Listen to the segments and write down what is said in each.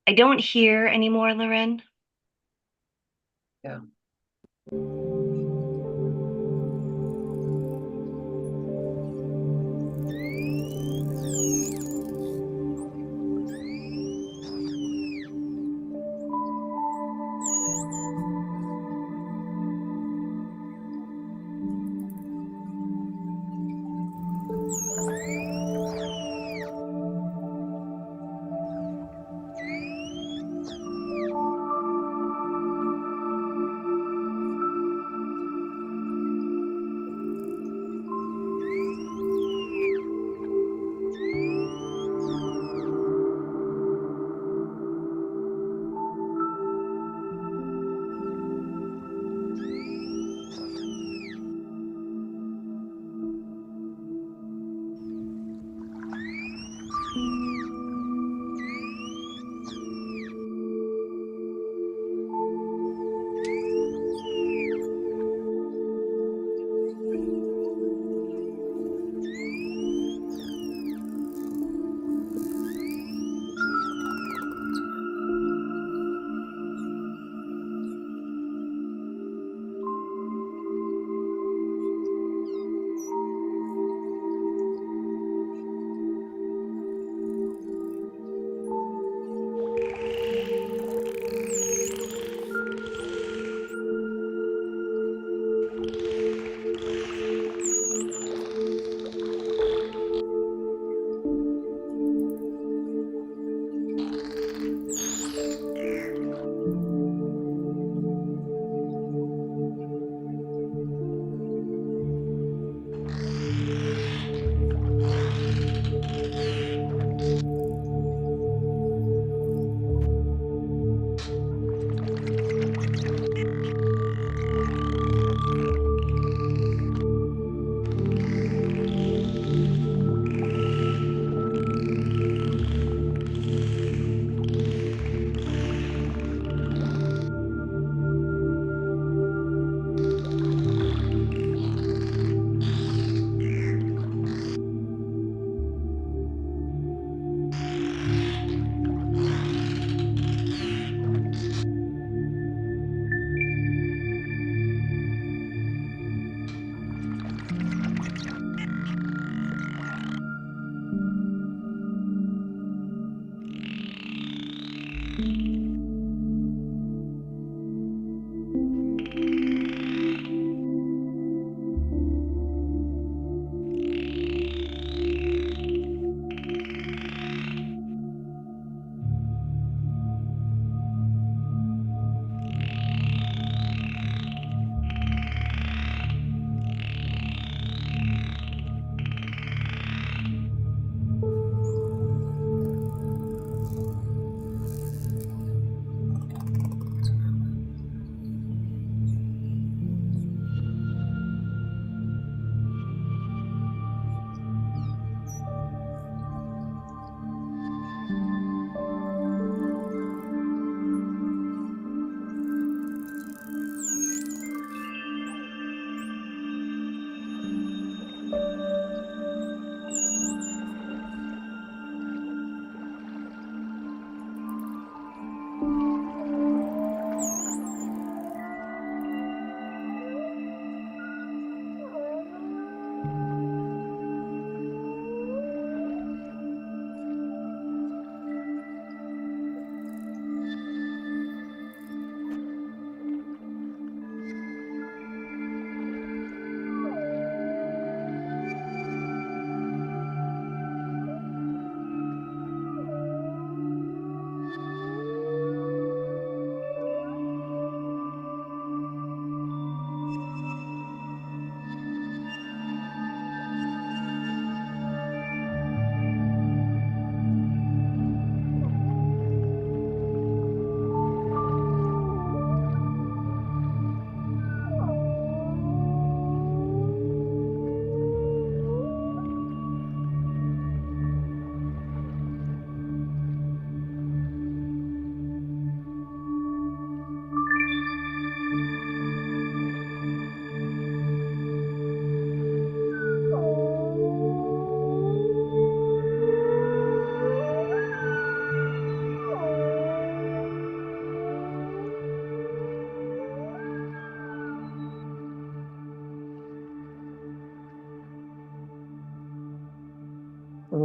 I don't hear anymore, Loren. Yeah.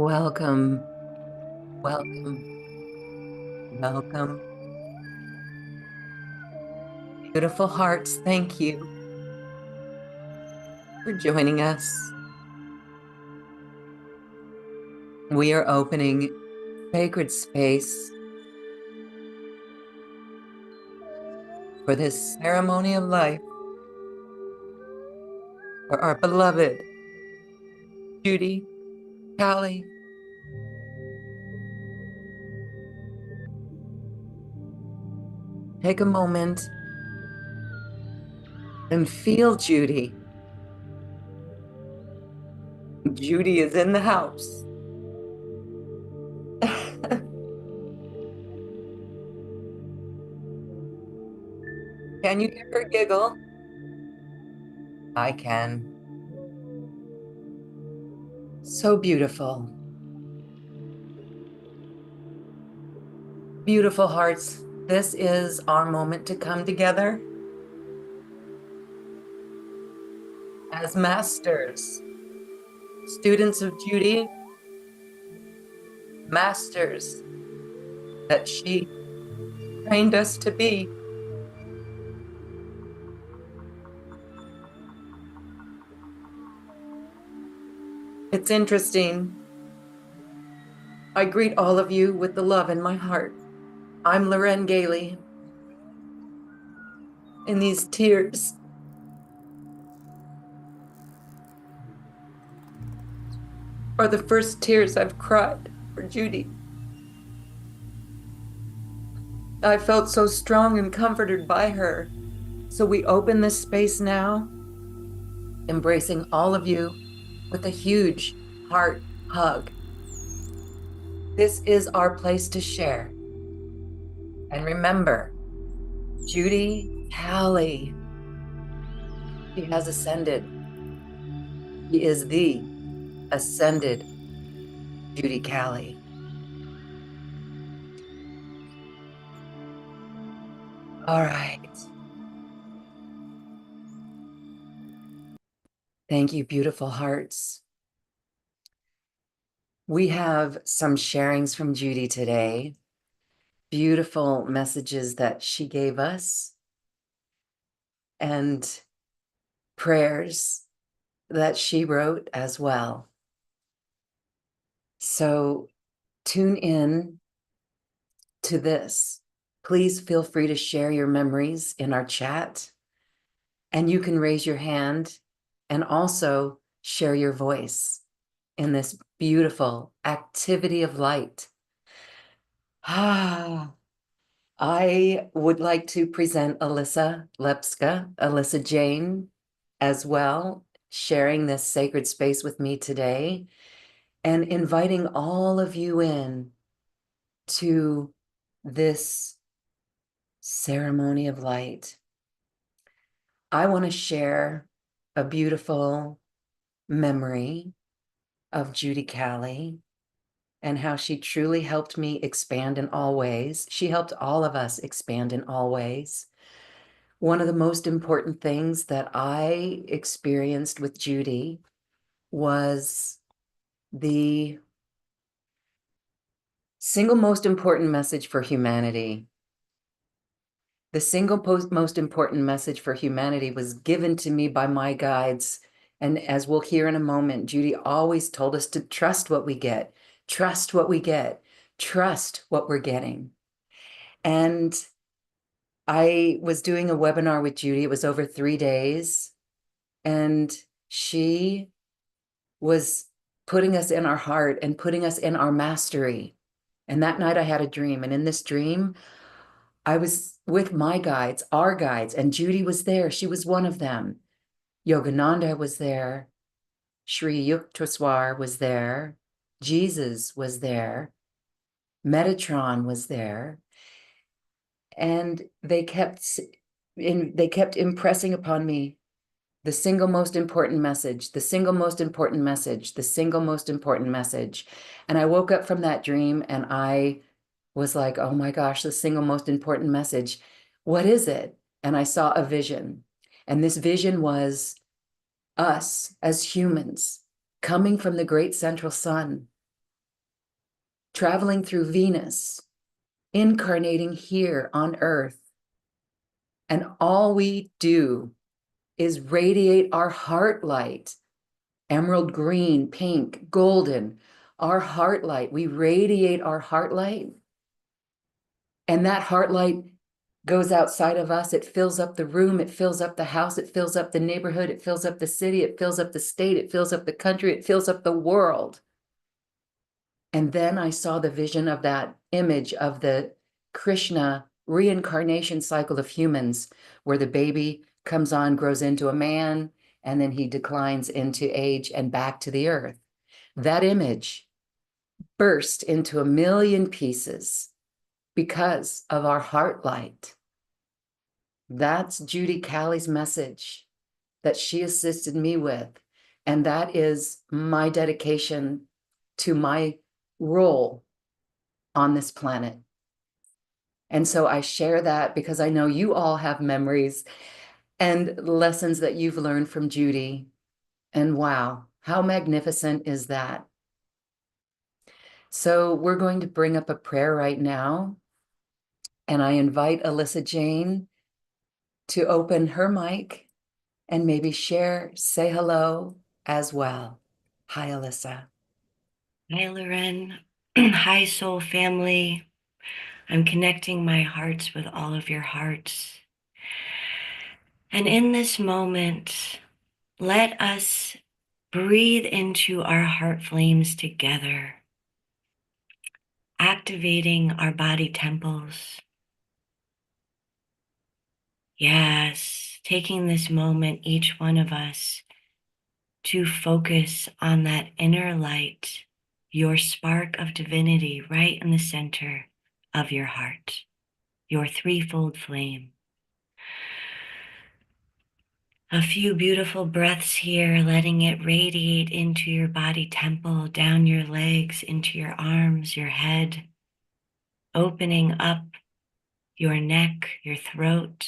Welcome, welcome, welcome. Beautiful hearts, thank you for joining us. We are opening sacred space for this ceremony of life for our beloved Judy, Cali. Take a moment and feel Judy. Judy is in the house. Can you hear her giggle? I can. So beautiful. Beautiful hearts. This is our moment to come together as masters, students of Judy, masters that she trained us to be. It's interesting. I greet all of you with the love in my heart. I'm Loren Gailey. And these tears are the first tears I've cried for Judy. I felt so strong and comforted by her. So we open this space now, embracing all of you with a huge heart hug. This is our place to share. And remember, Judy Cali, she has ascended. She is the ascended Judy Cali. All right. Thank you, beautiful hearts. We have some sharings from Judy today. Beautiful messages that she gave us and prayers that she wrote as well. So tune in to this. Please feel free to share your memories in our chat, and you can raise your hand and also share your voice in this beautiful activity of light. I would like to present Alyssa Lepska, Alyssa Jane, as well, sharing this sacred space with me today and inviting all of you in to this ceremony of light. I want to share a beautiful memory of Judy Cali and how she truly helped me expand in all ways. She helped all of us expand in all ways. One of the most important things that I experienced with Judy was the single most important message for humanity. The single most important message for humanity was given to me by my guides. And as we'll hear in a moment, Judy always told us to trust what we get, trust what we get, trust what we're getting. And I was doing a webinar with Judy. It was over 3 days. And she was putting us in our heart and putting us in our mastery. And that night I had a dream. And in this dream, I was with my guides, our guides, and Judy was there. She was one of them. Yogananda was there. Sri Yukteswar was there. Jesus was there. Metatron was there. And they kept impressing upon me the single most important message, the single most important message, the single most important message. And I woke up from that dream and I was like, oh my gosh, the single most important message. What is it? And I saw a vision. And this vision was us as humans coming from the great central sun traveling through Venus, incarnating here on Earth. And all we do is radiate our heart light, emerald green, pink, golden, our heart light. We radiate our heart light. And that heart light goes outside of us. It fills up the room. It fills up the house. It fills up the neighborhood. It fills up the city. It fills up the state. It fills up the country. It fills up the world. And then I saw the vision of that image of the Krishna reincarnation cycle of humans, where the baby comes on, grows into a man, and then he declines into age and back to the earth. That image burst into a million pieces because of our heart light. That's Judy Cali's message that she assisted me with. And that is my dedication to my role on this planet. And so I share that because I know you all have memories and lessons that you've learned from Judy. And wow, how magnificent is that? So we're going to bring up a prayer right now. And I invite Alyssa Jane to open her mic and maybe say hello as well. Hi, Alyssa. Hi, Loren. Hi, soul family. I'm connecting my hearts with all of your hearts. And in this moment, let us breathe into our heart flames together, activating our body temples. Yes, taking this moment, each one of us, to focus on that inner light, your spark of divinity right in the center of your heart, your threefold flame. A few beautiful breaths here, letting it radiate into your body temple, down your legs, into your arms, your head, opening up your neck, your throat,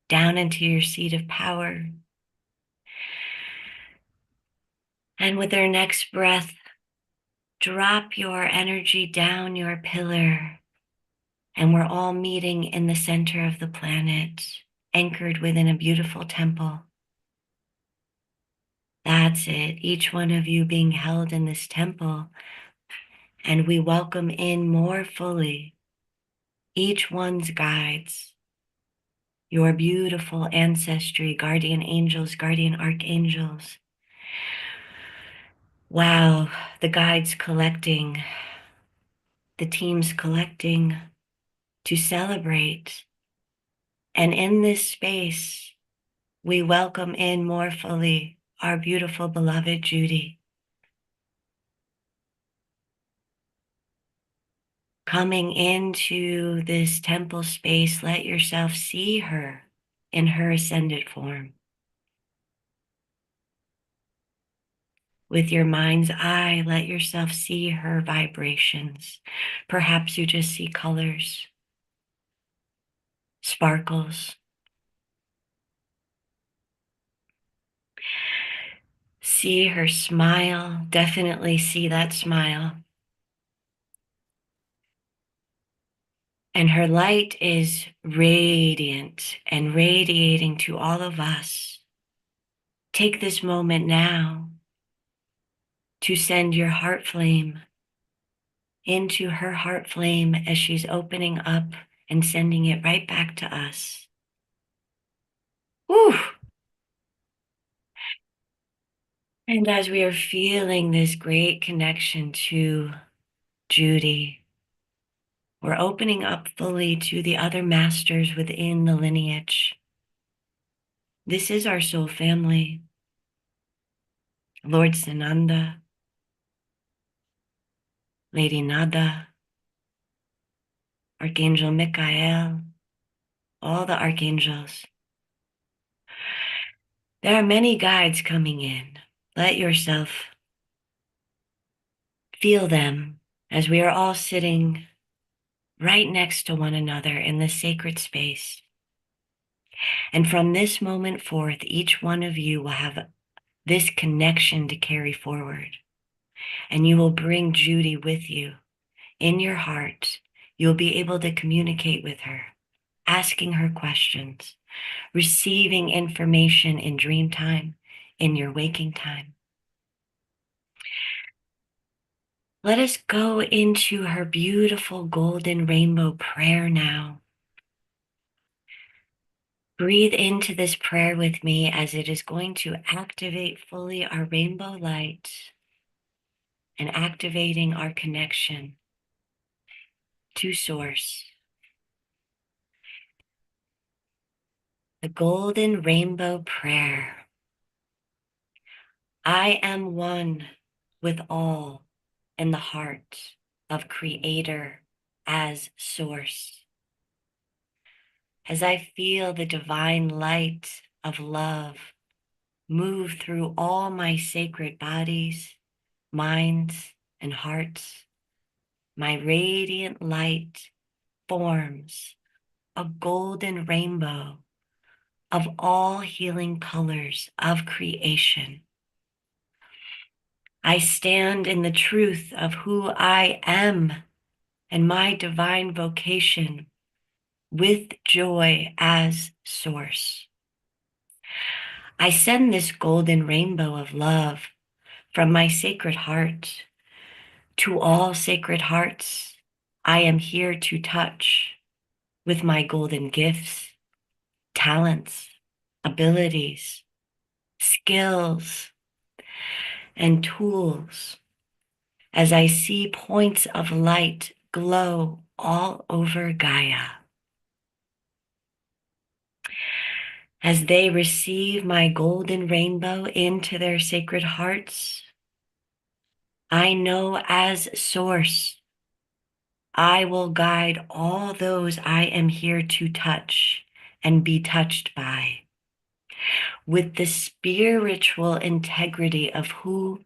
down into your seat of power. And with our next breath, drop your energy down your pillar. And we're all meeting in the center of the planet, anchored within a beautiful temple. That's it. Each one of you being held in this temple. And we welcome in more fully each one's guides, your beautiful ancestry, guardian angels, guardian archangels. Wow, the guides collecting, the teams collecting to celebrate. And in this space, we welcome in more fully our beautiful beloved Judy. Coming into this temple space, let yourself see her in her ascended form. With your mind's eye, let yourself see her vibrations. Perhaps you just see colors, sparkles. See her smile, definitely see that smile. And her light is radiant and radiating to all of us. Take this moment now to send your heart flame into her heart flame as she's opening up and sending it right back to us. Whew. And as we are feeling this great connection to Judy, we're opening up fully to the other masters within the lineage. This is our soul family. Lord Sananda, Lady Nada, Archangel Michael, all the archangels. There are many guides coming in. Let yourself feel them as we are all sitting right next to one another in this sacred space. And from this moment forth, each one of you will have this connection to carry forward. And you will bring Judy with you in your heart, you'll be able to communicate with her, asking her questions, receiving information in dream time, in your waking time. Let us go into her beautiful golden rainbow prayer now. Breathe into this prayer with me as it is going to activate fully our rainbow light and activating our connection to Source. The golden rainbow prayer. I am one with all in the heart of Creator as Source. As I feel the divine light of love move through all my sacred bodies, minds, and hearts, my radiant light forms a golden rainbow of all healing colors of creation. I stand in the truth of who I am and my divine vocation with joy as Source. I send this golden rainbow of love from my sacred heart to all sacred hearts I am here to touch with my golden gifts, talents, abilities, skills, and tools as I see points of light glow all over Gaia. As they receive my golden rainbow into their sacred hearts, I know as Source, I will guide all those I am here to touch and be touched by with the spiritual integrity of who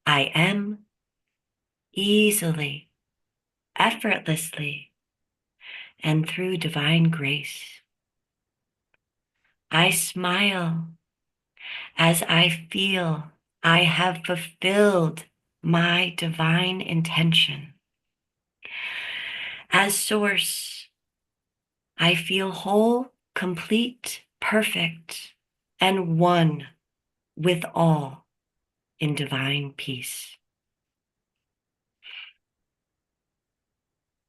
I am, easily, effortlessly, and through divine grace. I smile as I feel I have fulfilled my divine intention. As Source, I feel whole, complete, perfect, and one with all in divine peace.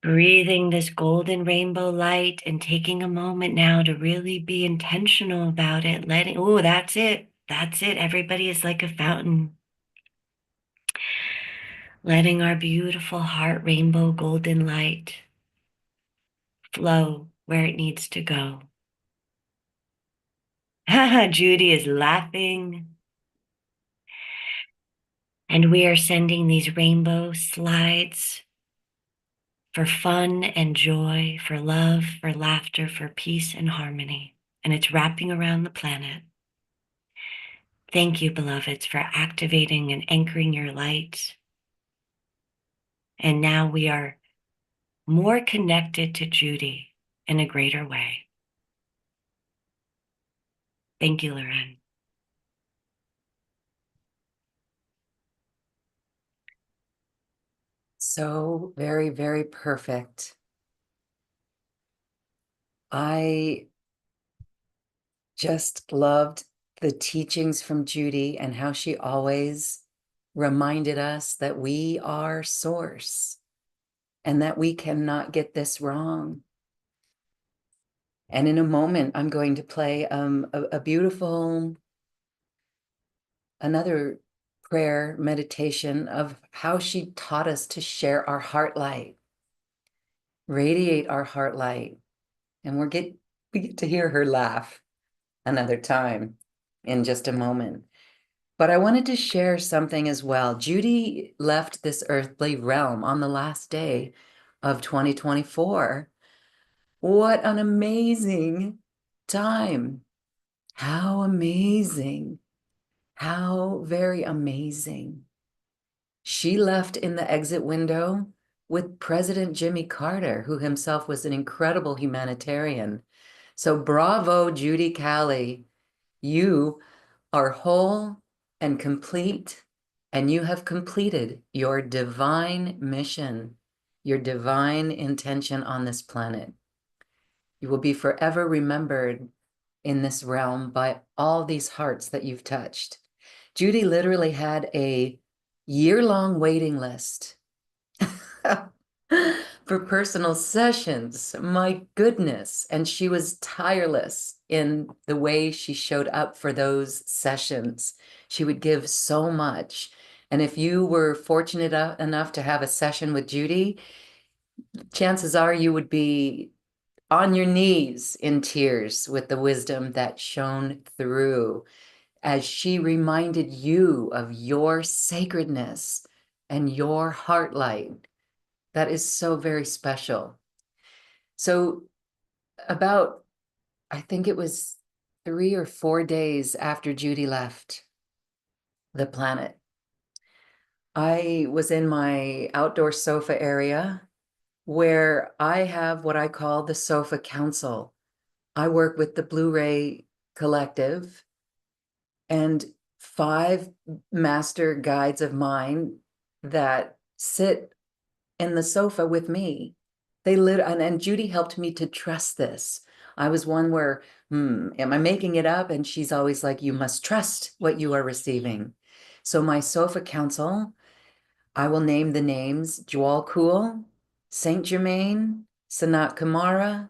Breathing this golden rainbow light and taking a moment now to really be intentional about it. Oh, that's it. That's it. Everybody is like a fountain. Letting our beautiful heart rainbow golden light flow where it needs to go. Judy is laughing. And we are sending these rainbow slides for fun and joy, for love, for laughter, for peace and harmony. And it's wrapping around the planet. Thank you, beloveds, for activating and anchoring your light. And now we are more connected to Judy in a greater way. Thank you, Loren. So very, very perfect. I just loved the teachings from Judy and how she always reminded us that we are Source and that we cannot get this wrong. And in a moment, I'm going to play a beautiful, another prayer meditation of how she taught us to share our heart light, radiate our heart light. And we get to hear her laugh another time in just a moment. But I wanted to share something as well. Judy left this earthly realm on the last day of 2024. What an amazing time. How amazing. How very amazing. She left in the exit window with President Jimmy Carter, who himself was an incredible humanitarian. So bravo, Judy Cali. You are whole and complete, and you have completed your divine mission. your divine intention on this planet. You will be forever remembered in this realm by all these hearts that you've touched. Judy literally had a year-long waiting list for personal sessions. My goodness. And she was tireless in the way she showed up for those sessions. She would give so much. And if you were fortunate enough to have a session with Judy, chances are you would be on your knees in tears with the wisdom that shone through as she reminded you of your sacredness and your heart light. That is so very special. So about, I think it was 3 or 4 days after Judy left the planet, I was in my outdoor sofa area where I have what I call the Sofa Council. I work with the Blu-ray Collective and 5 master guides of mine that sit in the sofa with me. They and Judy helped me to trust this. I was one where, am I making it up? And she's always like, you must trust what you are receiving. So my Sofa Council, I will name the names: Jwal Kul, Saint Germain, Sanat Kumara,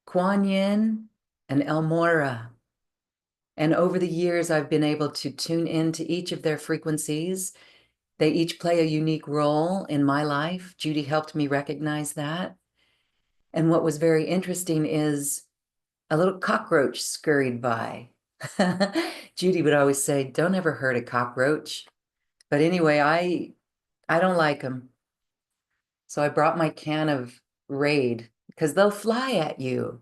Kuan Yin, and El Mora. And over the years, I've been able to tune into each of their frequencies. They each play a unique role in my life. Judy helped me recognize that. And what was very interesting is a little cockroach scurried by. Judy would always say, don't ever hurt a cockroach. But anyway, I don't like them. So I brought my can of Raid because they'll fly at you.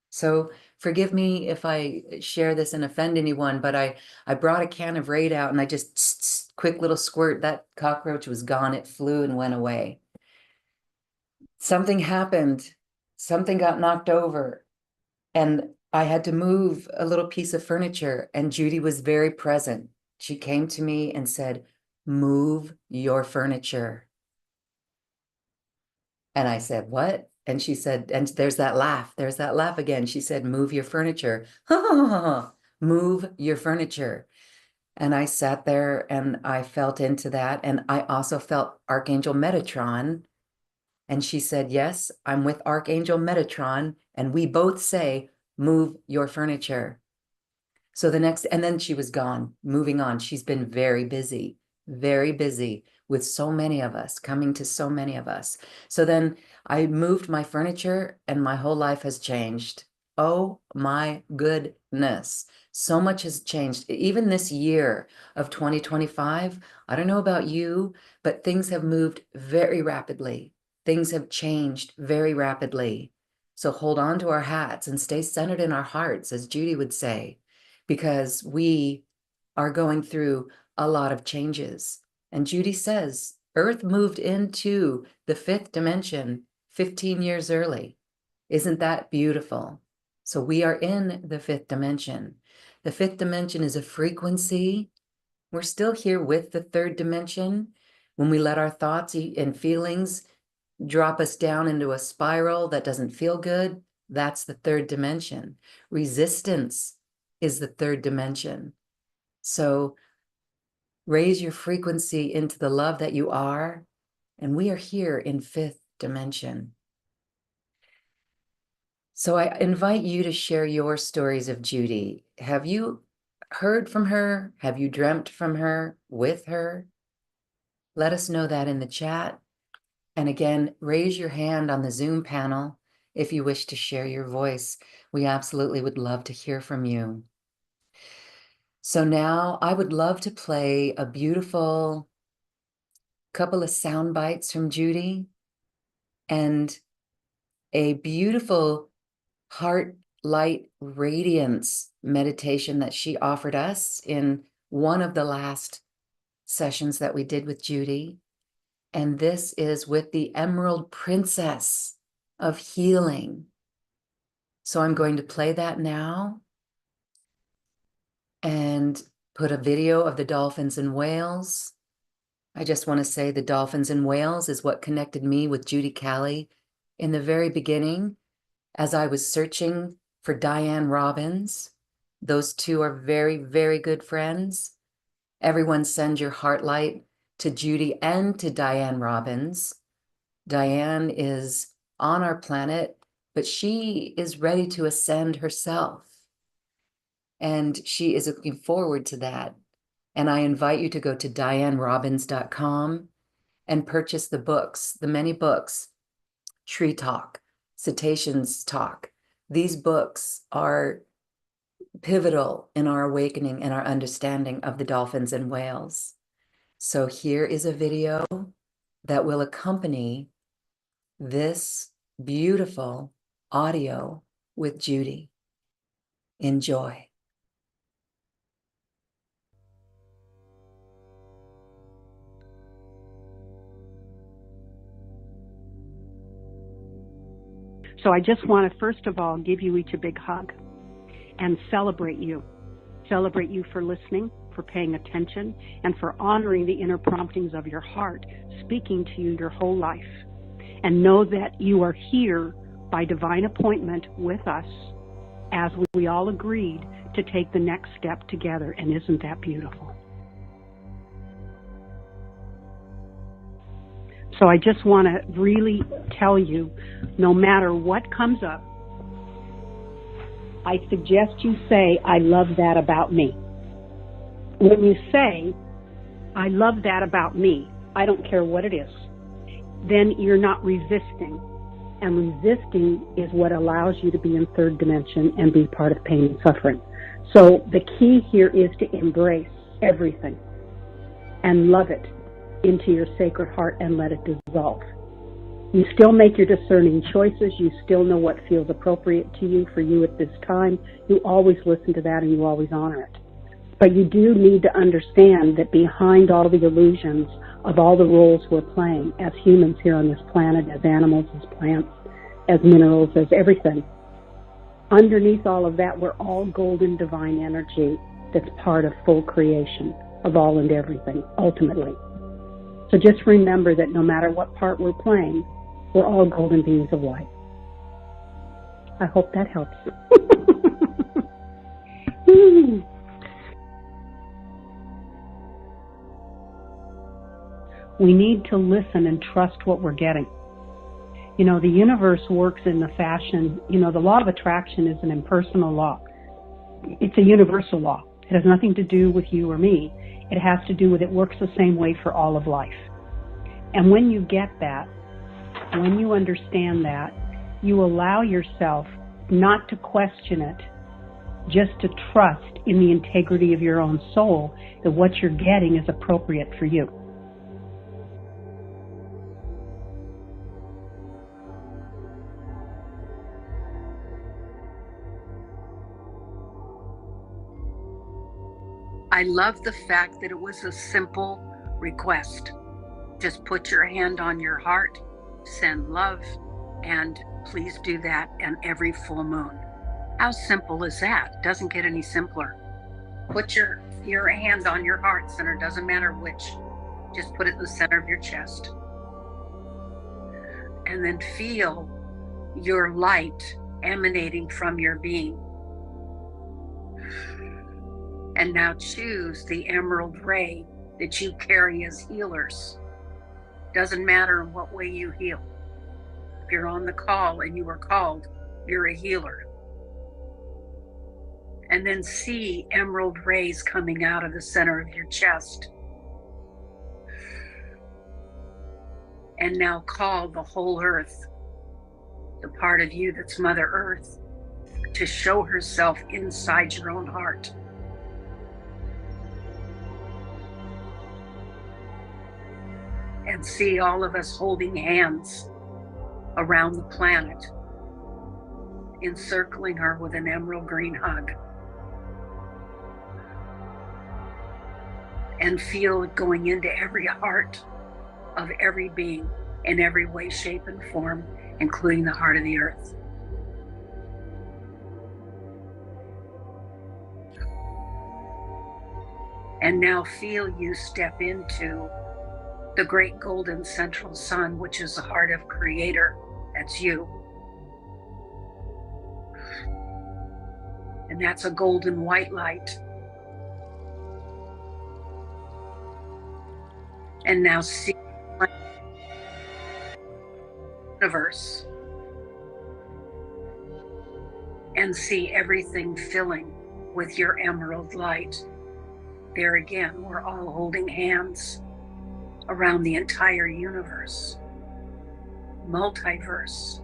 So forgive me if I share this and offend anyone, but I brought a can of Raid out and I just quick little squirt. That cockroach was gone. It flew and went away. Something happened. Something got knocked over and I had to move a little piece of furniture and Judy was very present. She came to me and said, move your furniture. And I said, what? And she said, and there's that laugh. There's that laugh again. She said, move your furniture. Move your furniture. And I sat there and I felt into that. And I also felt Archangel Metatron. And she said, yes, I'm with Archangel Metatron. And we both say, move your furniture. So the next, and then she was gone, moving on. She's been very busy with so many of us, coming to so many of us. So then I moved my furniture and my whole life has changed. Oh my goodness. So much has changed. Even this year of 2025, I don't know about you, but things have moved very rapidly. Things have changed very rapidly. So hold on to our hats and stay centered in our hearts, as Judy would say, because we are going through a lot of changes. And Judy says Earth moved into the 5th dimension 15 years early. Isn't that beautiful? So we are in the 5th dimension. The 5th dimension is a frequency. We're still here with the 3rd dimension. When we let our thoughts and feelings drop us down into a spiral that doesn't feel good, that's the 3rd dimension. Resistance is the 3rd dimension. So raise your frequency into the love that you are, and we are here in 5th dimension. So I invite you to share your stories of Judy. Have you heard from her? Have you dreamt from her, with her? Let us know that in the chat. And again, raise your hand on the Zoom panel if you wish to share your voice. We absolutely would love to hear from you. So now I would love to play a beautiful couple of sound bites from Judy and a beautiful heart light radiance meditation that she offered us in one of the last sessions that we did with Judy. And this is with the Emerald Princess of Healing. So I'm going to play that now and put a video of the dolphins and whales I just want to say the dolphins and whales is what connected me with Judy Cali in the very beginning as I was searching for Diane Robbins. Those two are very, very good friends. Everyone send your heart light to Judy and to Diane Robbins. Diane is on our planet, but she is ready to ascend herself. And she is looking forward to that. And I invite you to go to dianerobbins.com and purchase the books, the many books, Tree Talk, Cetaceans Talk. These books are pivotal in our awakening and our understanding of the dolphins and whales. So here is a video that will accompany this beautiful audio with Judy. Enjoy. So I just want to, first of all, give you each a big hug and celebrate you. Celebrate you for listening, for paying attention, and for honoring the inner promptings of your heart, speaking to you your whole life. And know that you are here by divine appointment with us as we all agreed to take the next step together. And isn't that beautiful? So I just want to really tell you, no matter what comes up, I suggest you say, I love that about me. When you say, I love that about me, I don't care what it is, then you're not resisting. And resisting is what allows you to be in third dimension and be part of pain and suffering. So the key here is to embrace everything and love it into your sacred heart and let it dissolve. You still make your discerning choices. You still know what feels appropriate to you for you at this time. You always listen to that and you always honor it. But you do need to understand that behind all the illusions of all the roles we're playing as humans here on this planet, as animals, as plants, as minerals, as everything, underneath all of that, we're all golden divine energy that's part of full creation of all and everything, ultimately. So just remember that no matter what part we're playing, we're all golden beings of light. I hope that helps. We need to listen and trust what we're getting. You know, the universe works in the fashion, the law of attraction is an impersonal law. It's a universal law. It has nothing to do with you or me. It has to do with it works the same way for all of life. And when you get that, when you understand that, you allow yourself not to question it, just to trust in the integrity of your own soul that what you're getting is appropriate for you. I love the fact that it was a simple request. Just put your hand on your heart, send love, and please do that on every full moon. How simple is that? Doesn't get any simpler. Put your hand on your heart center, doesn't matter which. Just put it in the center of your chest. And then feel your light emanating from your being. And now choose the emerald ray that you carry as healers. Doesn't matter in what way you heal. If you're on the call and you were called, you're a healer. And then see emerald rays coming out of the center of your chest. And now call the whole earth, the part of you that's Mother Earth, to show herself inside your own heart. And see all of us holding hands around the planet, encircling her with an emerald green hug. And feel it going into every heart of every being in every way, shape, and form, including the heart of the earth. And now feel you step into the great golden central sun, which is the heart of Creator. That's you. And that's a golden white light. And now see the universe and see everything filling with your emerald light. There again, we're all holding hands around the entire universe, multiverse,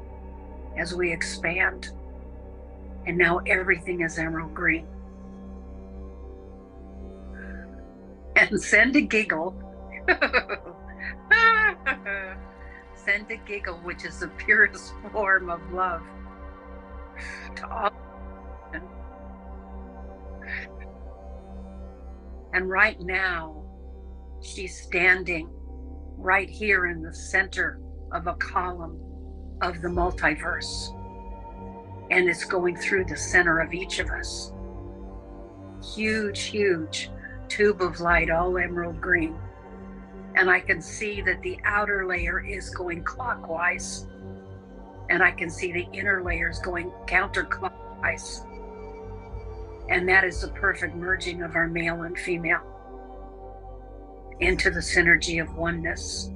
as we expand. And now everything is emerald green. And send a giggle. Send a giggle, which is the purest form of love to all. And right now, she's standing right here in the center of a column of the multiverse. And it's going through the center of each of us. Huge, huge tube of light, all emerald green. And I can see that the outer layer is going clockwise. And I can see the inner layers going counterclockwise. And that is the perfect merging of our male and female into the synergy of oneness.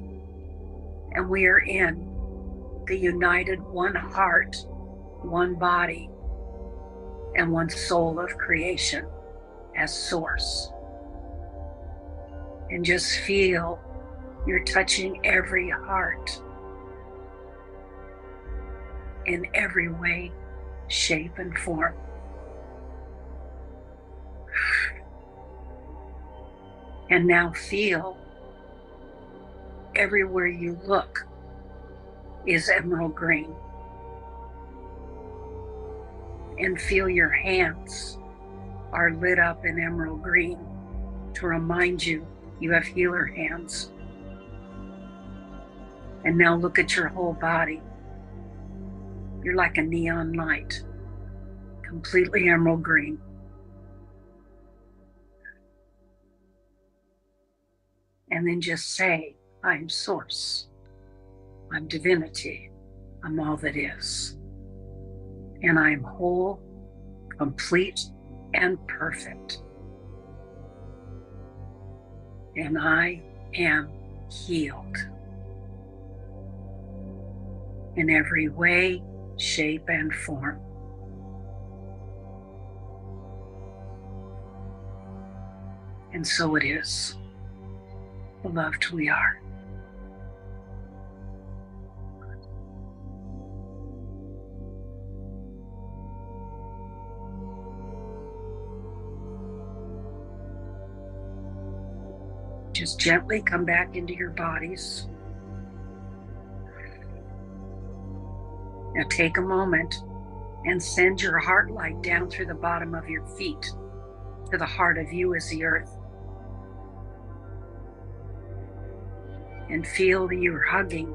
And we are in the united one heart, one body, and one soul of creation as source. And just feel you're touching every heart in every way, shape, and form. And now feel everywhere you look is emerald green. And feel your hands are lit up in emerald green to remind you you have healer hands. And now look at your whole body. You're like a neon light, completely emerald green. And then just say, I'm source, I'm divinity, I'm all that is. And I'm whole, complete, and perfect. And I am healed in every way, shape, and form. And so it is. Beloved, we are. Just gently come back into your bodies. Now take a moment and send your heart light down through the bottom of your feet to the heart of you as the earth. And feel that you're hugging,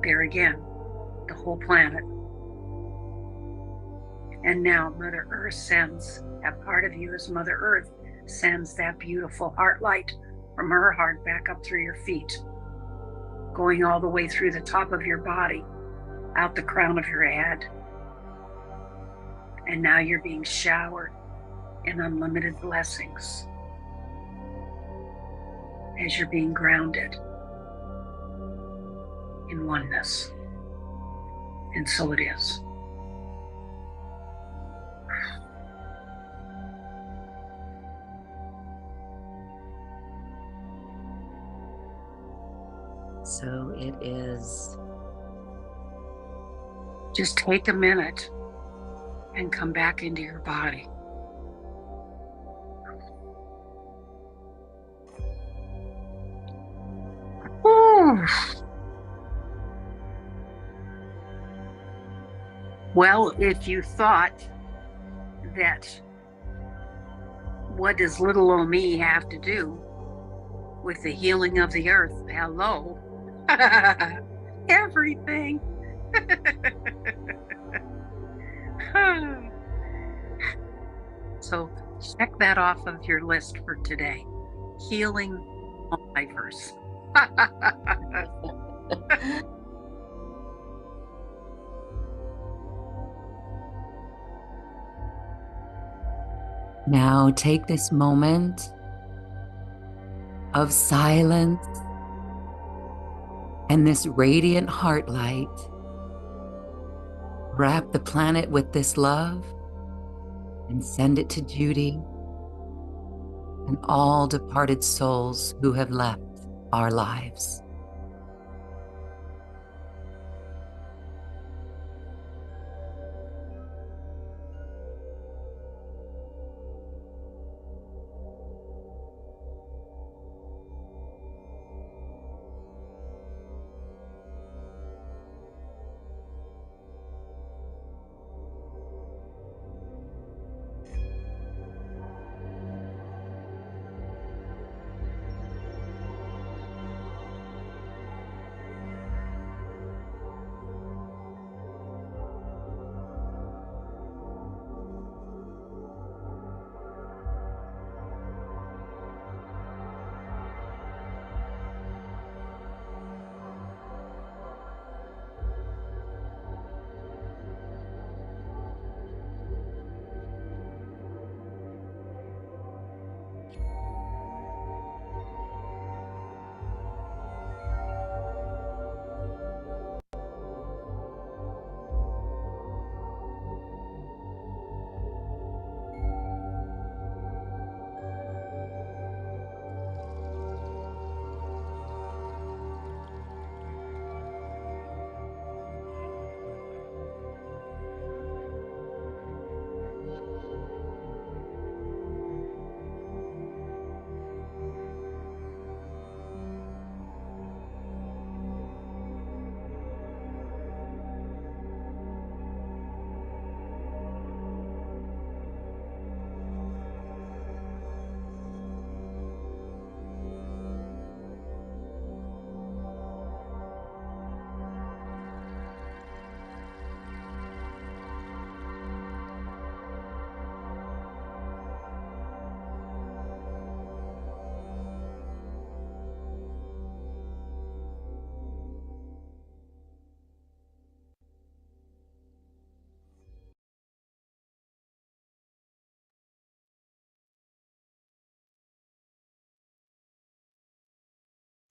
there again, the whole planet. And now Mother Earth sends, that part of you as Mother Earth sends that beautiful heart light from her heart back up through your feet, going all the way through the top of your body, out the crown of your head. And now you're being showered in unlimited blessings as you're being grounded in oneness. And so it is. So it is. Just take a minute and come back into your body. Whew. Well, if you thought that what does little old me have to do with the healing of the earth? Hello. Everything. So check that off of your list for today. Healing multiverse. Now take this moment of silence and this radiant heart light. Wrap the planet with this love and send it to Judy and all departed souls who have left our lives.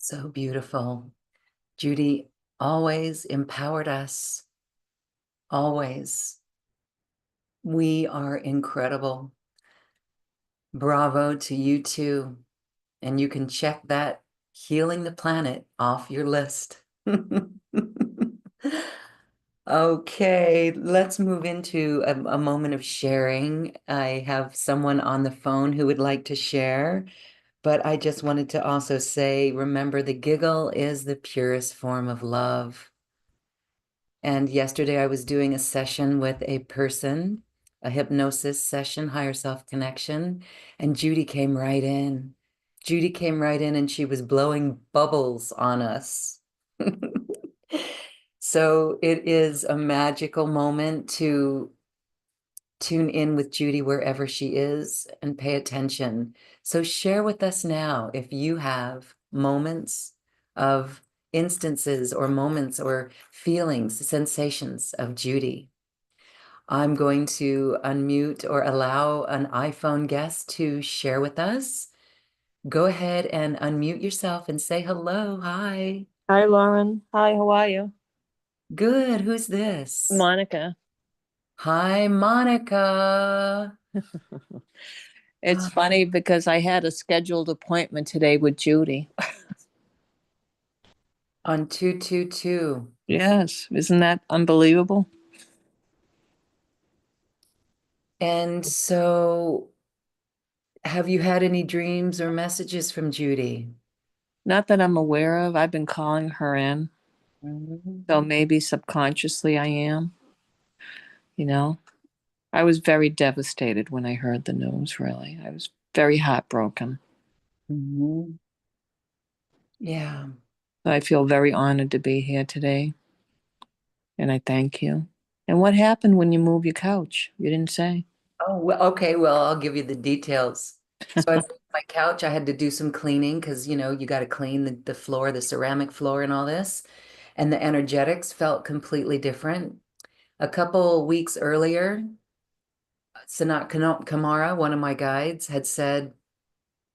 So beautiful. Judy always empowered us. Always. We are incredible. Bravo to you too. And you can check that healing the planet off your list. Okay, let's move into a moment of sharing. I have someone on the phone who would like to share, but I just wanted to also say, remember, the giggle is the purest form of love. And yesterday I was doing a session with a person, a hypnosis session, higher self connection, and Judy came right in. Judy came right in and she was blowing bubbles on us. So it is a magical moment to tune in with Judy wherever she is and pay attention. So share with us now if you have moments of instances or moments or feelings, sensations of Judy. I'm going to unmute or allow an iPhone guest to share with us. Go ahead and unmute yourself and say hello. Hi. Hi, Lauren. Hi, how are you? Good. Who's this? Monica. Hi, Monica. It's funny because I had a scheduled appointment today with Judy. On 222. Yes, isn't that unbelievable? And so, have you had any dreams or messages from Judy? Not that I'm aware of. I've been calling her in, Mhm. so maybe subconsciously I am, you know. I was very devastated when I heard the news, really. I was very heartbroken. Mhm. Yeah. So I feel very honored to be here today, and I thank you. And what happened when you moved your couch? You didn't say. Oh, well, okay. Well, I'll give you the details. So my couch. I had to do some cleaning because, you got to clean the floor, the ceramic floor and all this. And the energetics felt completely different. A couple weeks earlier, Kamara, one of my guides, had said,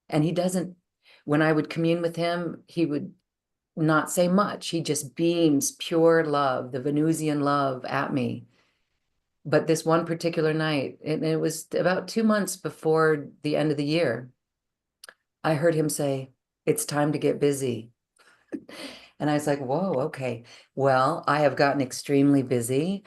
and he doesn't, when I would commune with him, he would not say much. He just beams pure love, the Venusian love at me. But this one particular night, and it was about 2 months before the end of the year, I heard him say, "It's time to get busy." And I was like, whoa, okay. Well, I have gotten extremely busy.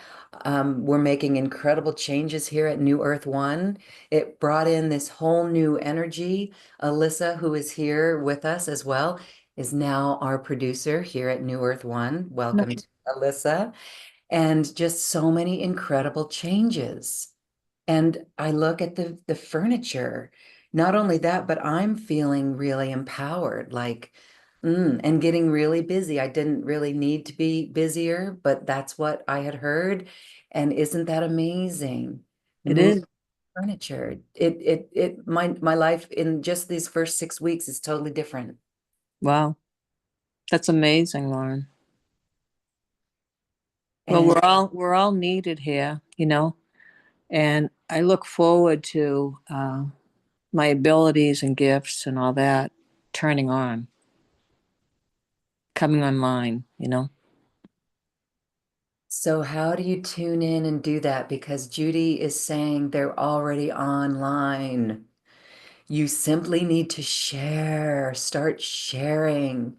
We're making incredible changes here at New Earth One. It brought in this whole new energy. Alyssa, who is here with us as well, is now our producer here at New Earth One. No, Welcome to Alyssa. And just so many incredible changes. And I look at the furniture. Not only that, but I'm feeling really empowered, like, and getting really busy. I didn't really need to be busier, but that's what I had heard. And isn't that amazing? it Move is. furniture. My life in just these first 6 weeks is totally different. Wow. That's amazing, Lauren. Well, And we're all needed here, you know, and I look forward to my abilities and gifts and all that turning on, coming online, you know. so how do you tune in and do that? Because Judy is saying they're already online. You simply need to share, start sharing.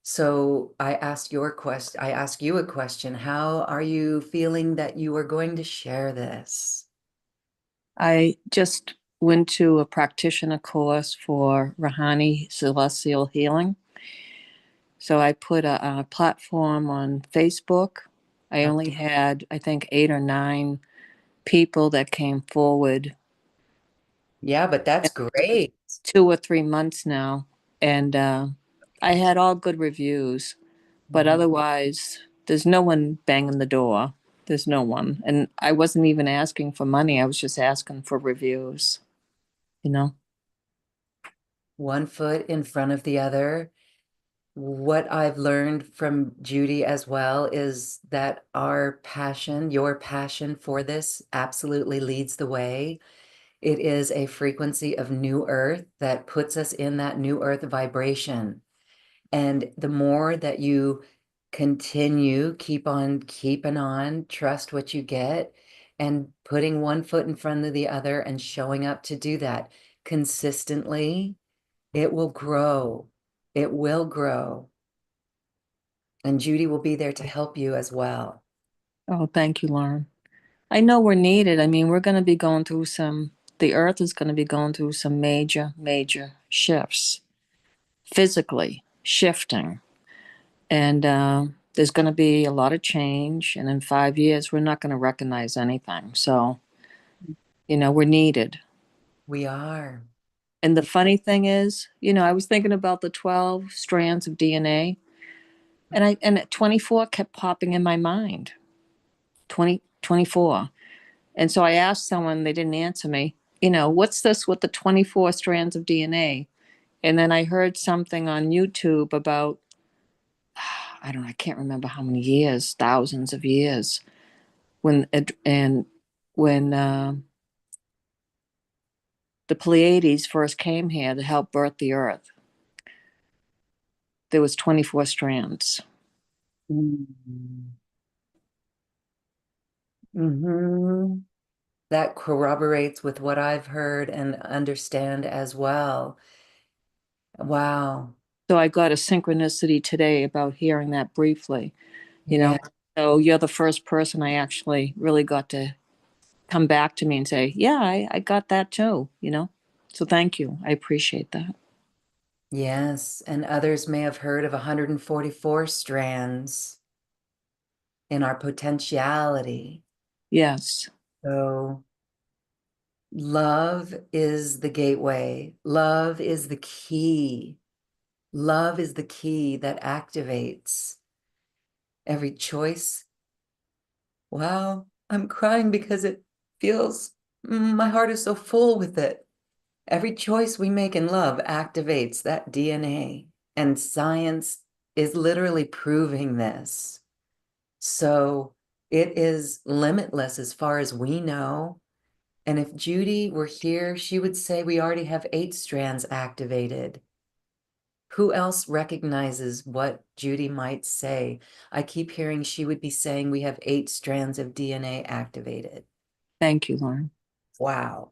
So I ask you a question. How are you feeling that you are going to share this? I just went to a practitioner course for Rahani Celestial Healing. So I put a platform on Facebook. I only Okay. had, I think, 8 or 9 people that came forward Yeah, but that's great. 2 or 3 months now. And I had all good reviews, but Mhm. otherwise, there's no one banging the door. There's no one. And I wasn't even asking for money, I was just asking for reviews, you know? One foot in front of the other. What I've learned from Judy as well is that your passion for this absolutely leads the way. It is a frequency of new earth that puts us in that new earth vibration. And the more that you continue, keep on keeping on, trust what you get, and putting one foot in front of the other and showing up to do that consistently, it will grow. It will grow. And Judy will be there to help you as well. Oh, thank you, Lauren. I know we're needed. I mean, we're going to be going through the earth is going to be going through some major, major shifts, physically shifting. And there's going to be a lot of change. And in 5 years, we're not going to recognize anything. So, you know, we're needed. We are. And the funny thing is, you know, I was thinking about the 12 strands of DNA, and at 24 kept popping in my mind. 24. And so I asked someone, they didn't answer me, you know, what's this with the 24 strands of DNA? And then I heard something on YouTube about, I don't know, I can't remember how many years, thousands of years, when the Pleiades first came here to help birth the earth, there was 24 strands. Mm. Hmm. That corroborates with what I've heard and understand as well. Wow. So I got a synchronicity today about hearing that briefly, you know. Yeah. So you're the first person I actually really got to come back to me and say, yeah, I got that too, you know. So thank you. I appreciate that. Yes. And others may have heard of 144 strands in our potentiality. Yes. So love is the gateway. Love is the key. Love is the key that activates every choice. Wow, I'm crying because it feels, my heart is so full with it. Every choice we make in love activates that DNA, and science is literally proving this. So it is limitless as far as we know. And if Judy were here, she would say we already have 8 strands activated. Who else recognizes what Judy might say? I keep hearing she would be saying we have 8 strands of DNA activated. Thank you, Lauren. Wow.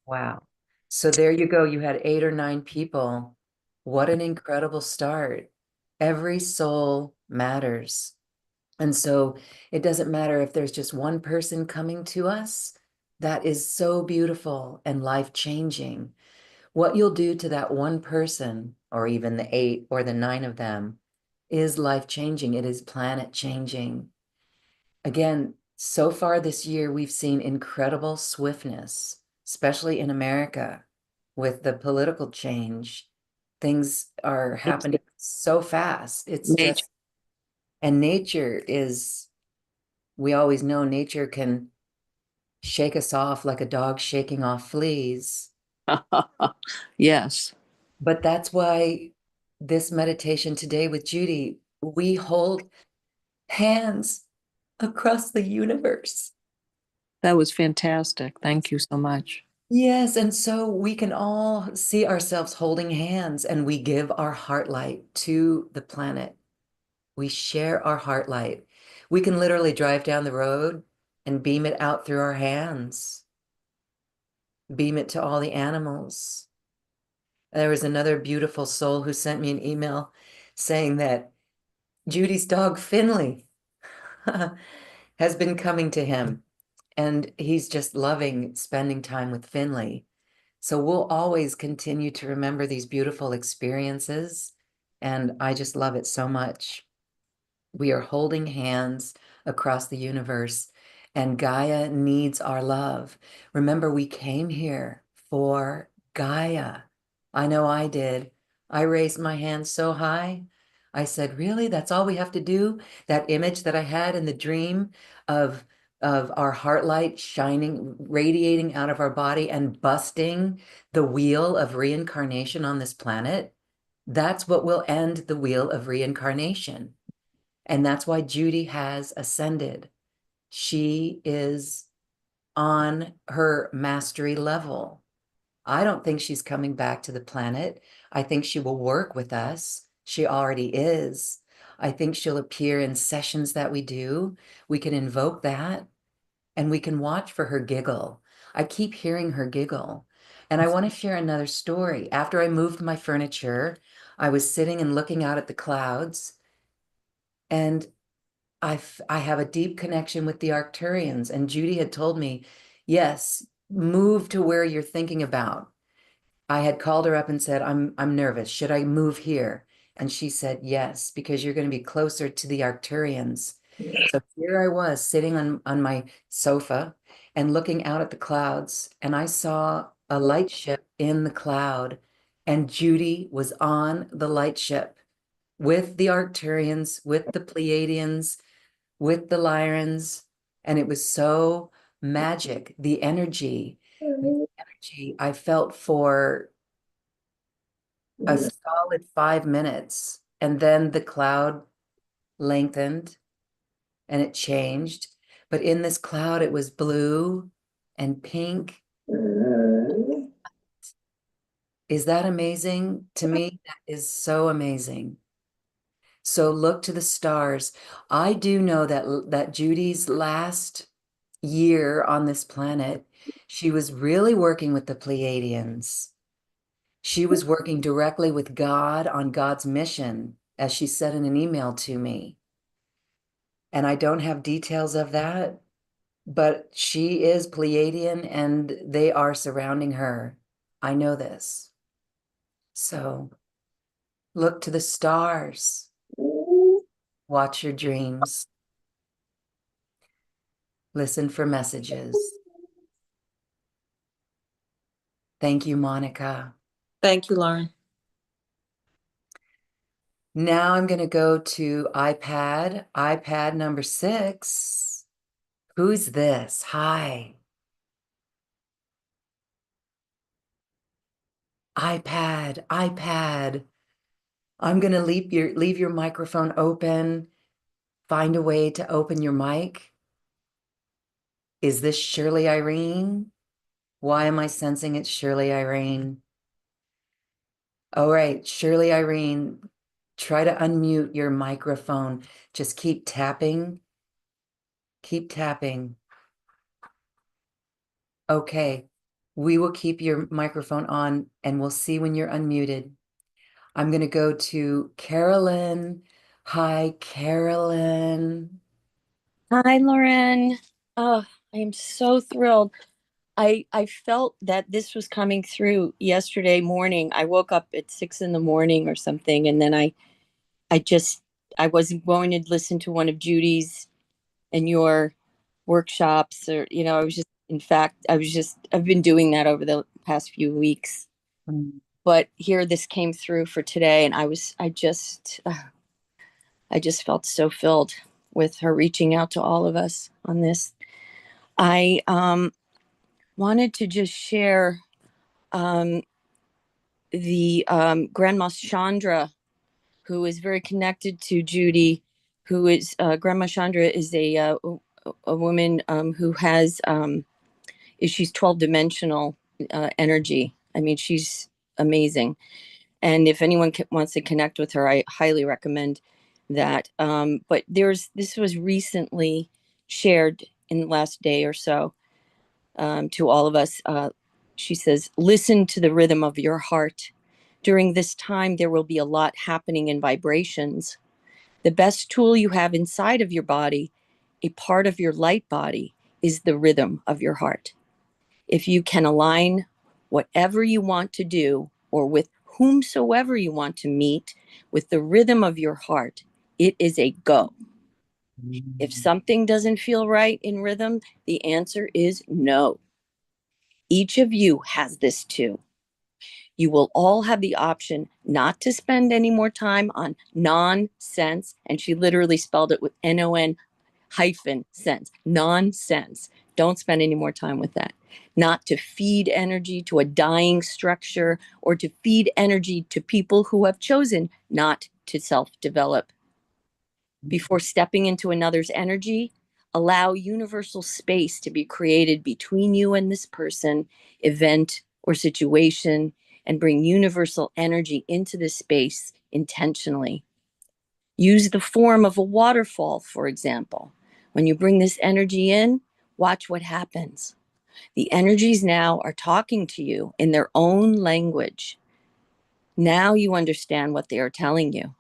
Wow. So there you go. You had 8 or 9 people. What an incredible start. Every soul matters. And so it doesn't matter if there's just one person coming to us. That is so beautiful and life-changing. What you'll do to that one person, or even the 8 or the 9 of them, is life-changing. It is planet-changing. Again, so far this year, we've seen incredible swiftness, especially in America with the political change. Things are happening so fast. It's Nature. just, and nature is, we always know nature can shake us off like a dog shaking off fleas. Yes. But that's why this meditation today with Judy, we hold hands across the universe. That was fantastic. Thank you so much. Yes, and so we can all see ourselves holding hands and we give our heart light to the planet. We share our heart light. We can literally drive down the road and beam it out through our hands, beam it to all the animals. There was another beautiful soul who sent me an email saying that Judy's dog Finley has been coming to him and he's just loving spending time with Finley. So we'll always continue to remember these beautiful experiences. And I just love it so much. We are holding hands across the universe, and Gaia needs our love. Remember, we came here for Gaia. I know I did. I raised my hand so high. I said, really? That's all we have to do? That image that I had in the dream of our heart light shining, radiating out of our body and busting the wheel of reincarnation on this planet. That's what will end the wheel of reincarnation. And that's why Judy has ascended. She is on her mastery level. I don't think she's coming back to the planet. I think she will work with us. She already is. I think she'll appear in sessions that we do. We can invoke that and we can watch for her giggle. I keep hearing her giggle. And I want to share another story. After I moved my furniture, I was sitting and looking out at the clouds, and I have a deep connection with the Arcturians. And Judy had told me, yes, move to where you're thinking about. I had called her up and said, I'm nervous. Should I move here? And she said, yes, because you're going to be closer to the Arcturians. So here I was sitting on my sofa and looking out at the clouds, and I saw a light ship in the cloud, and Judy was on the light ship with the Arcturians, with the Pleiadians, with the Lyrans, and it was so magic. The energy I felt for a solid 5 minutes, and then the cloud lengthened and it changed. But in this cloud, it was blue and pink. Is that amazing? To me, that is so amazing. So look to the stars. I do know that Judy's last year on this planet, she was really working with the Pleiadians. She was working directly with God on God's mission, as she said in an email to me. And I don't have details of that, but she is Pleiadian and they are surrounding her. I know this. So look to the stars. Watch your dreams. Listen for messages. Thank you, Monica. Thank you, Lauren. Now I'm going to go to iPad number 6. Who's this? Hi. iPad, iPad. I'm going to leave your microphone open. Find a way to open your mic. Is this Shirley Irene? Why am I sensing it's Shirley Irene? All right, Shirley Irene, try to unmute your microphone. Just keep tapping. Keep tapping. Okay, we will keep your microphone on and we'll see when you're unmuted. I'm going to go to Carolyn. Hi, Carolyn. Hi, Lauren. Oh, I am so thrilled. I felt that this was coming through yesterday morning. I woke up at 6 in the morning or something, and then I just I wasn't going to listen to one of Judy's and your workshops, or I was just, in fact, I've been doing that over the past few weeks. Mm. But here this came through for today, and I just felt so filled with her reaching out to all of us on this. I wanted to just share um, the Grandma Chandra, who is very connected to Judy, who is Grandma Chandra is a woman who has she's 12 dimensional energy. I mean, she's amazing. And if anyone wants to connect with her, I highly recommend that. But this was recently shared in the last day or so to all of us. She says, listen to the rhythm of your heart. During this time, there will be a lot happening in vibrations. The best tool you have inside of your body, a part of your light body, is the rhythm of your heart. If you can align whatever you want to do or with whomsoever you want to meet with the rhythm of your heart, it is a go. If something doesn't feel right in rhythm, the answer is no. Each of you has this too. You will all have the option not to spend any more time on nonsense. And she literally spelled it with NON-sense, nonsense. Don't spend any more time with that. Not to feed energy to a dying structure or to feed energy to people who have chosen not to self develop. Before stepping into another's energy, allow universal space to be created between you and this person, event, or situation, and bring universal energy into this space intentionally. Use the form of a waterfall, for example. When you bring this energy in, watch what happens. The energies now are talking to you in their own language. Now you understand what they are telling you.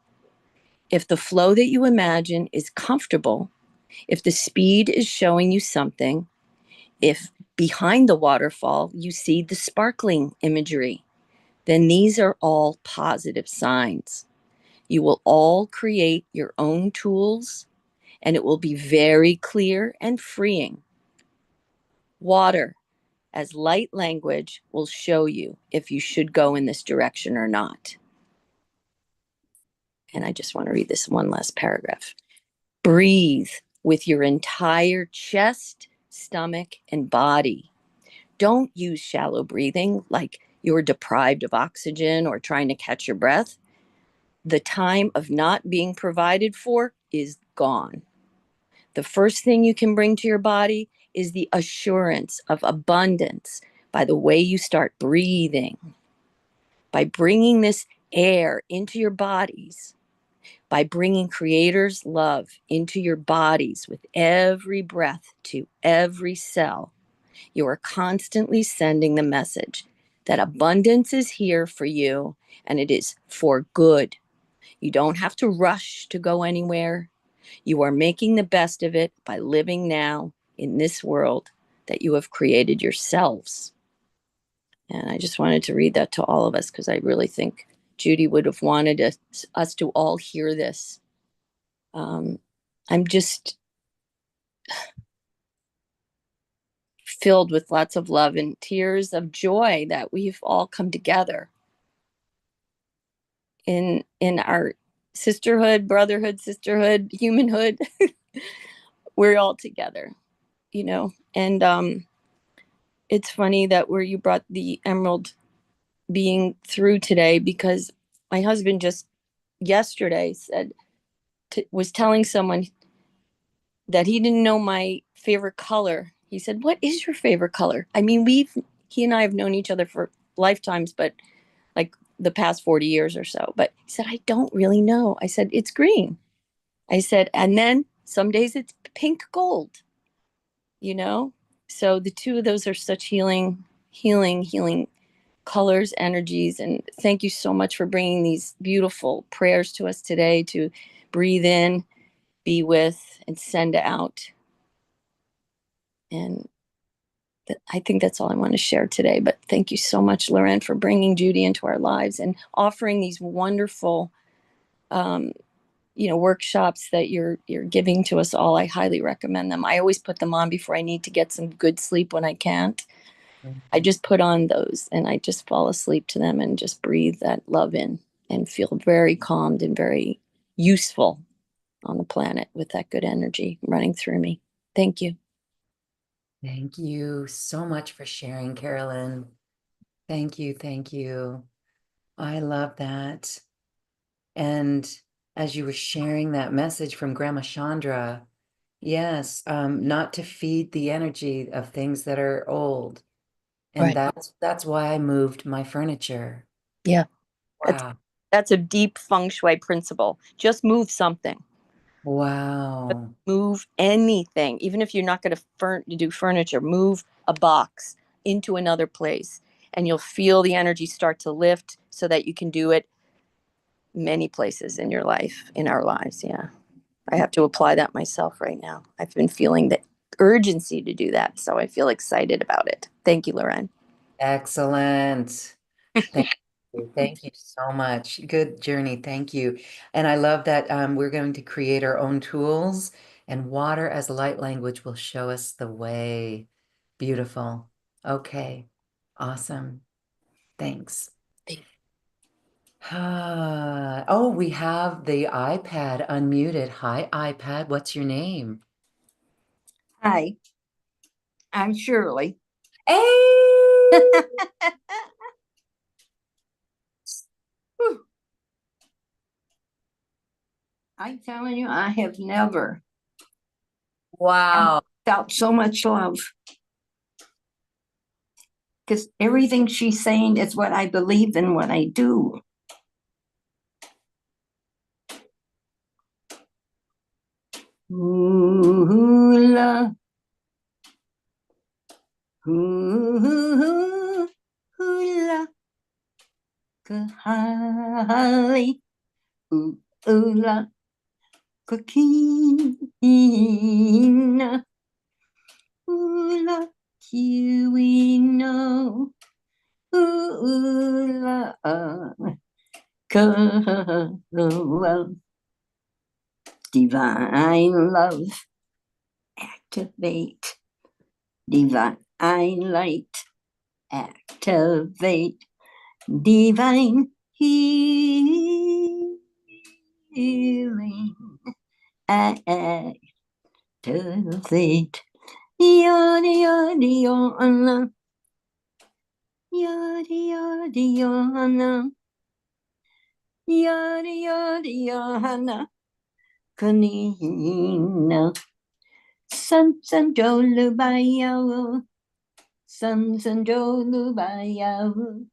If the flow that you imagine is comfortable, if the speed is showing you something, if behind the waterfall you see the sparkling imagery, then these are all positive signs. You will all create your own tools, and it will be very clear and freeing. Water, as light language, will show you if you should go in this direction or not. And I just want to read this one last paragraph. Breathe with your entire chest, stomach, and body. Don't use shallow breathing like you're deprived of oxygen or trying to catch your breath. The time of not being provided for is gone. The first thing you can bring to your body is the assurance of abundance by the way you start breathing. By bringing this air into your bodies, by bringing Creator's love into your bodies with every breath to every cell, you are constantly sending the message that abundance is here for you and it is for good. You don't have to rush to go anywhere. You are making the best of it by living now in this world that you have created yourselves. And I just wanted to read that to all of us because I really think Judy would have wanted us to all hear this. I'm just filled with lots of love and tears of joy that we've all come together in our sisterhood, brotherhood, sisterhood, humanhood. We're all together, and it's funny that where you brought the emerald being through today, because my husband just yesterday was telling someone that he didn't know my favorite color. He said, "What is your favorite color?" I mean, he and I have known each other for lifetimes, but like the past 40 years or so. But he said, "I don't really know." I said, "It's green." I said, "And then some days it's pink gold, you know?" So the two of those are such healing colors, energies. And thank you so much for bringing these beautiful prayers to us today to breathe in, be with, and send out. And I think that's all I want to share today. But thank you so much, Loren, for bringing Judy into our lives and offering these wonderful, workshops that you're giving to us all. I highly recommend them. I always put them on before I need to get some good sleep when I can't. I just put on those and I just fall asleep to them and just breathe that love in and feel very calmed and very useful on the planet with that good energy running through me. Thank you. Thank you so much for sharing, Carolyn. Thank you. Thank you. I love that. And as you were sharing that message from Grandma Chandra, yes, not to feed the energy of things that are old. And Right. that's why I moved my furniture. Yeah. Wow. That's a deep feng shui principle. Just move something. Wow. Move anything, even if you're not going to do furniture, move a box into another place and you'll feel the energy start to lift so that you can do it many places in your life, in our lives. Yeah. I have to apply that myself right now. I've been feeling the urgency to do that. So I feel excited about it. Thank you, Loren. Excellent. Thank you. Thank you so much. Good journey. Thank you. And I love that we're going to create our own tools, and water as a light language will show us the way. Beautiful. Okay. Awesome. Thanks. Oh, we have the iPad unmuted. Hi, iPad. What's your name? Hi, I'm Shirley. Hey! I'm telling you, I have never Wow. felt so much love. Because everything she's saying is what I believe and what I do. Hula, hula, hula, kahali, hula, kakina, hula, kiwino, hula, kahal. Divine love, activate. Divine light, activate. Divine healing, activate. Yada yada yada, yada yada yada, yada yada yada. Kanina, sun sun dolu bayo, sun sun dolu bayo,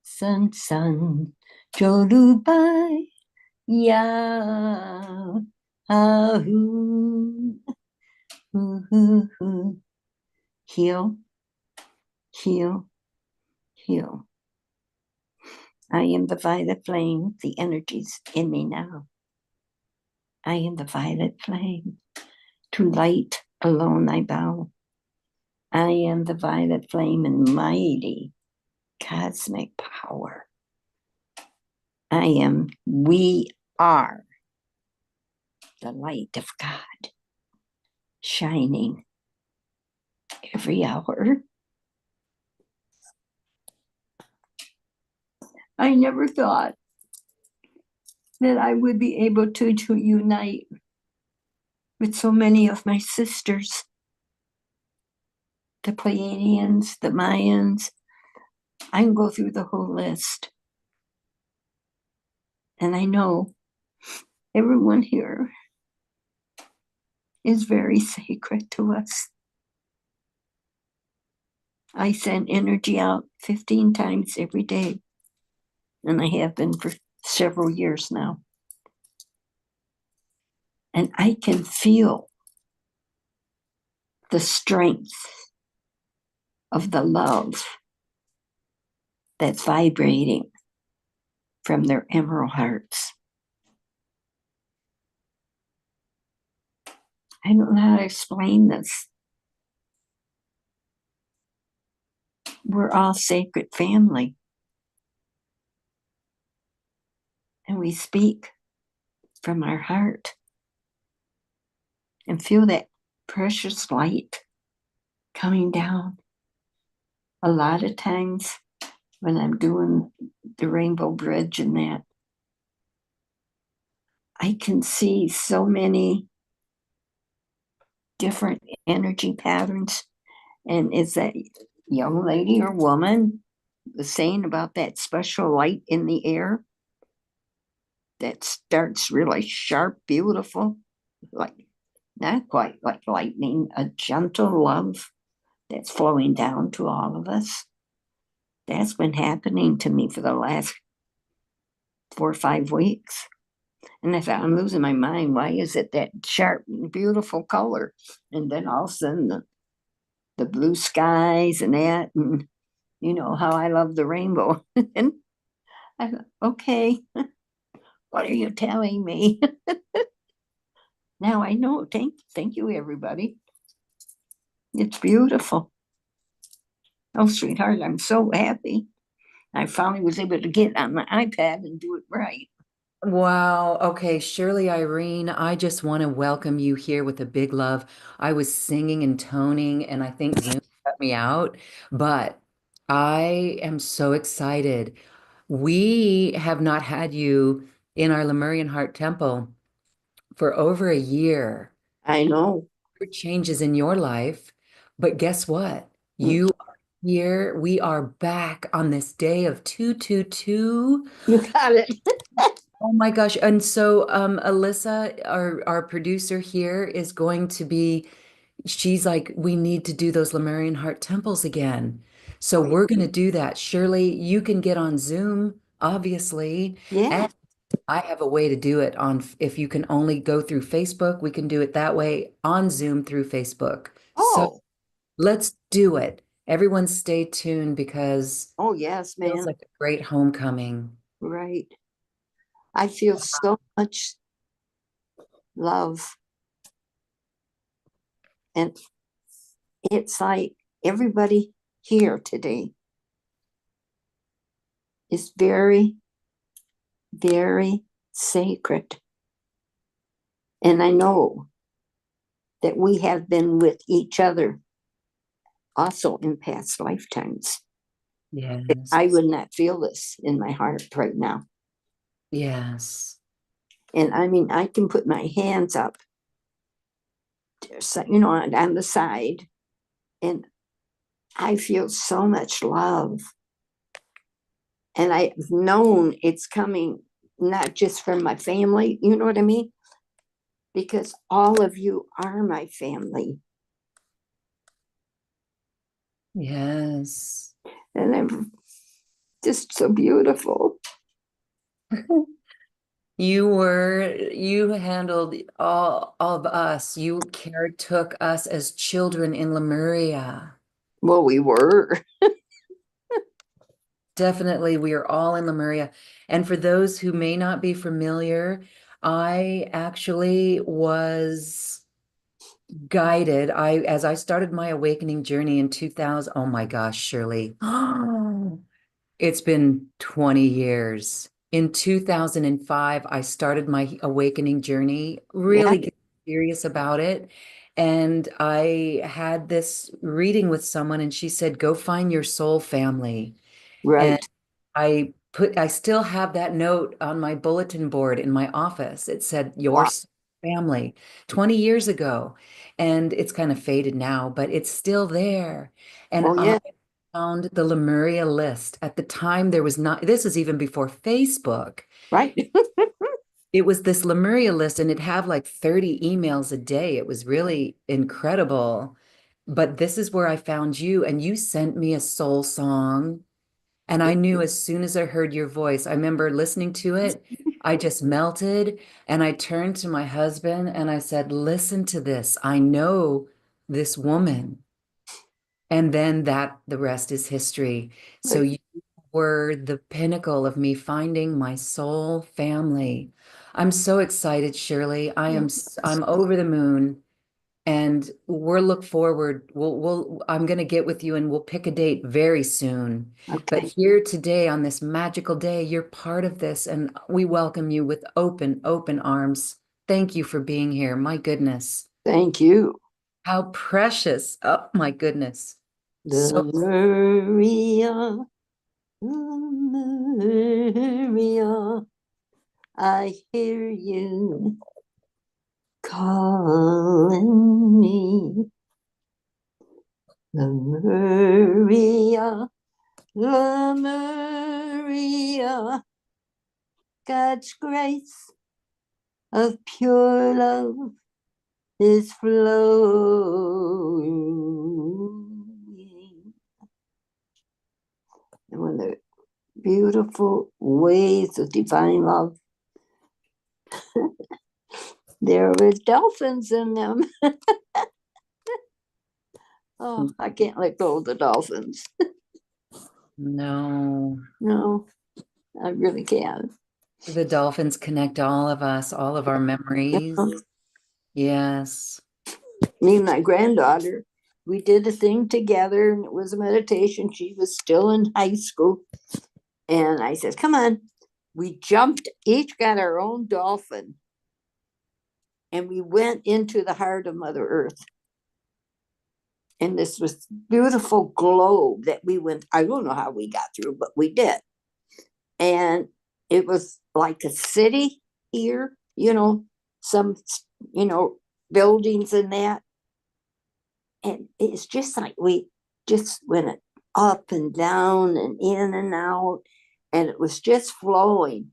sun sun dolu bayo. Heal, heal, heal. I am the violet flame. The energy's in me now. I am the violet flame. To light alone I bow. I am the violet flame and mighty cosmic power. We are the light of God, shining every hour. I never thought that I would be able to unite with so many of my sisters, the Pleiadians, the Mayans, I can go through the whole list. And I know everyone here is very sacred to us. I send energy out 15 times every day, and I have been for several years now. And I can feel the strength of the love that's vibrating from their emerald hearts. I don't know how to explain this. We're all sacred family. And we speak from our heart and feel that precious light coming down. A lot of times when I'm doing the Rainbow Bridge and that, I can see so many different energy patterns. And is that young lady or woman was saying about that special light in the air that starts really sharp, beautiful, like not quite like lightning, a gentle love that's flowing down to all of us. That's been happening to me for the last 4 or 5 weeks. And I thought, I'm losing my mind. Why is it that sharp, beautiful color? And then all of a sudden, the blue skies and that, and you know how I love the rainbow. And I thought, okay, what are you telling me? Now I know. Thank you, everybody. It's beautiful. Oh, sweetheart, I'm so happy. I finally was able to get on my iPad and do it right. Wow. Okay, Shirley Irene, I just want to welcome you here with a big love. I was singing and toning, and I think Zoom cut me out, but I am so excited. We have not had you in our Lemurian Heart Temple for over a year. I know. Changes in your life, but guess what? Mm. You are here. We are back on this day of 222. You got it. Oh my gosh. And so Alyssa, our producer here, is going to be, she's like, we need to do those Lemurian Heart temples again. So we're going to do that. Shirley, you can get on Zoom, obviously. Yeah. And I have a way to do it on, if you can only go through Facebook, we can do it that way on Zoom through Facebook. So Oh. let's do it. Everyone stay tuned because Oh yes, it feels man. like a great homecoming. Right. I feel so much love. And it's like everybody here today is very, very sacred. And I know that we have been with each other also in past lifetimes. Yes. I would not feel this in my heart right now. Yes. And I mean, I can put my hands up, you know, on the side, and I feel so much love. And I've known it's coming not just from my family, you know what I mean? Because all of you are my family. Yes. And I'm just so beautiful. You handled all of us. You took us as children in Lemuria. Well, we were. Definitely, we are all in Lemuria. And for those who may not be familiar, I actually was guided. As I started my awakening journey in 2000, oh my gosh, Shirley. It's been 20 years. In 2005, I started my awakening journey, Yeah, really getting serious about it. And I had this reading with someone, and she said, go find your soul family. And right. I still have that note on my bulletin board in my office. It said, your Wow. soul family, 20 years ago. And it's kind of faded now, but it's still there. And Oh, yeah. found the Lemuria list. At the time, there was not, this is even before Facebook. Right. It was this Lemuria list, and it'd have like 30 emails a day. It was really incredible. But this is where I found you, and you sent me a soul song. And I knew as soon as I heard your voice, I remember listening to it, I just melted. And I turned to my husband and I said, listen to this. I know this woman. And then the rest is history. So you were the pinnacle of me finding my soul family. I'm so excited, Shirley. I'm over the moon. And we'll look forward. I'm going to get with you and we'll pick a date very soon. But Okay. here today on this magical day, you're part of this and we welcome you with open arms. Thank you for being here. My goodness. Thank you. How precious. Oh, my goodness. So Maria, Maria, I hear you calling me. Maria, Maria, God's grace of pure love is flowing. And when the beautiful waves of divine love, there were dolphins in them. Oh, I can't let go of the dolphins. no, No, I really can't. the dolphins connect all of us, all of our memories. Yes. Me and my granddaughter, we did a thing together and it was a meditation. She was still in high school. And I said, come on. We jumped, each got our own dolphin. And we went into the heart of Mother Earth. And this was beautiful globe that we went. I don't know how we got through, but we did. And it was like a city here, some, buildings and that. And it's just like we just went up and down and in and out. And it was just flowing.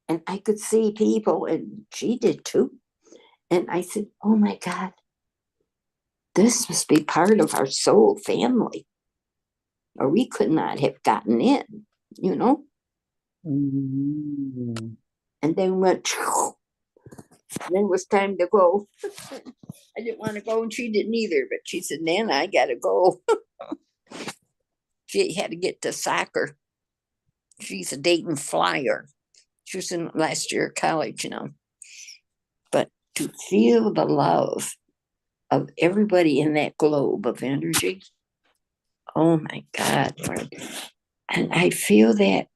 And I could see people, and she did too. And I said, oh my God, this must be part of our soul family, or we could not have gotten in, you know? Mm. And then went, then it was time to go. I didn't want to go, and she didn't either, but she said, Nana, I got to go. She had to get to soccer. She's a Dayton Flyer. She was in last year of college, But to feel the love of everybody in that globe of energy, oh my God, Lord. And I feel that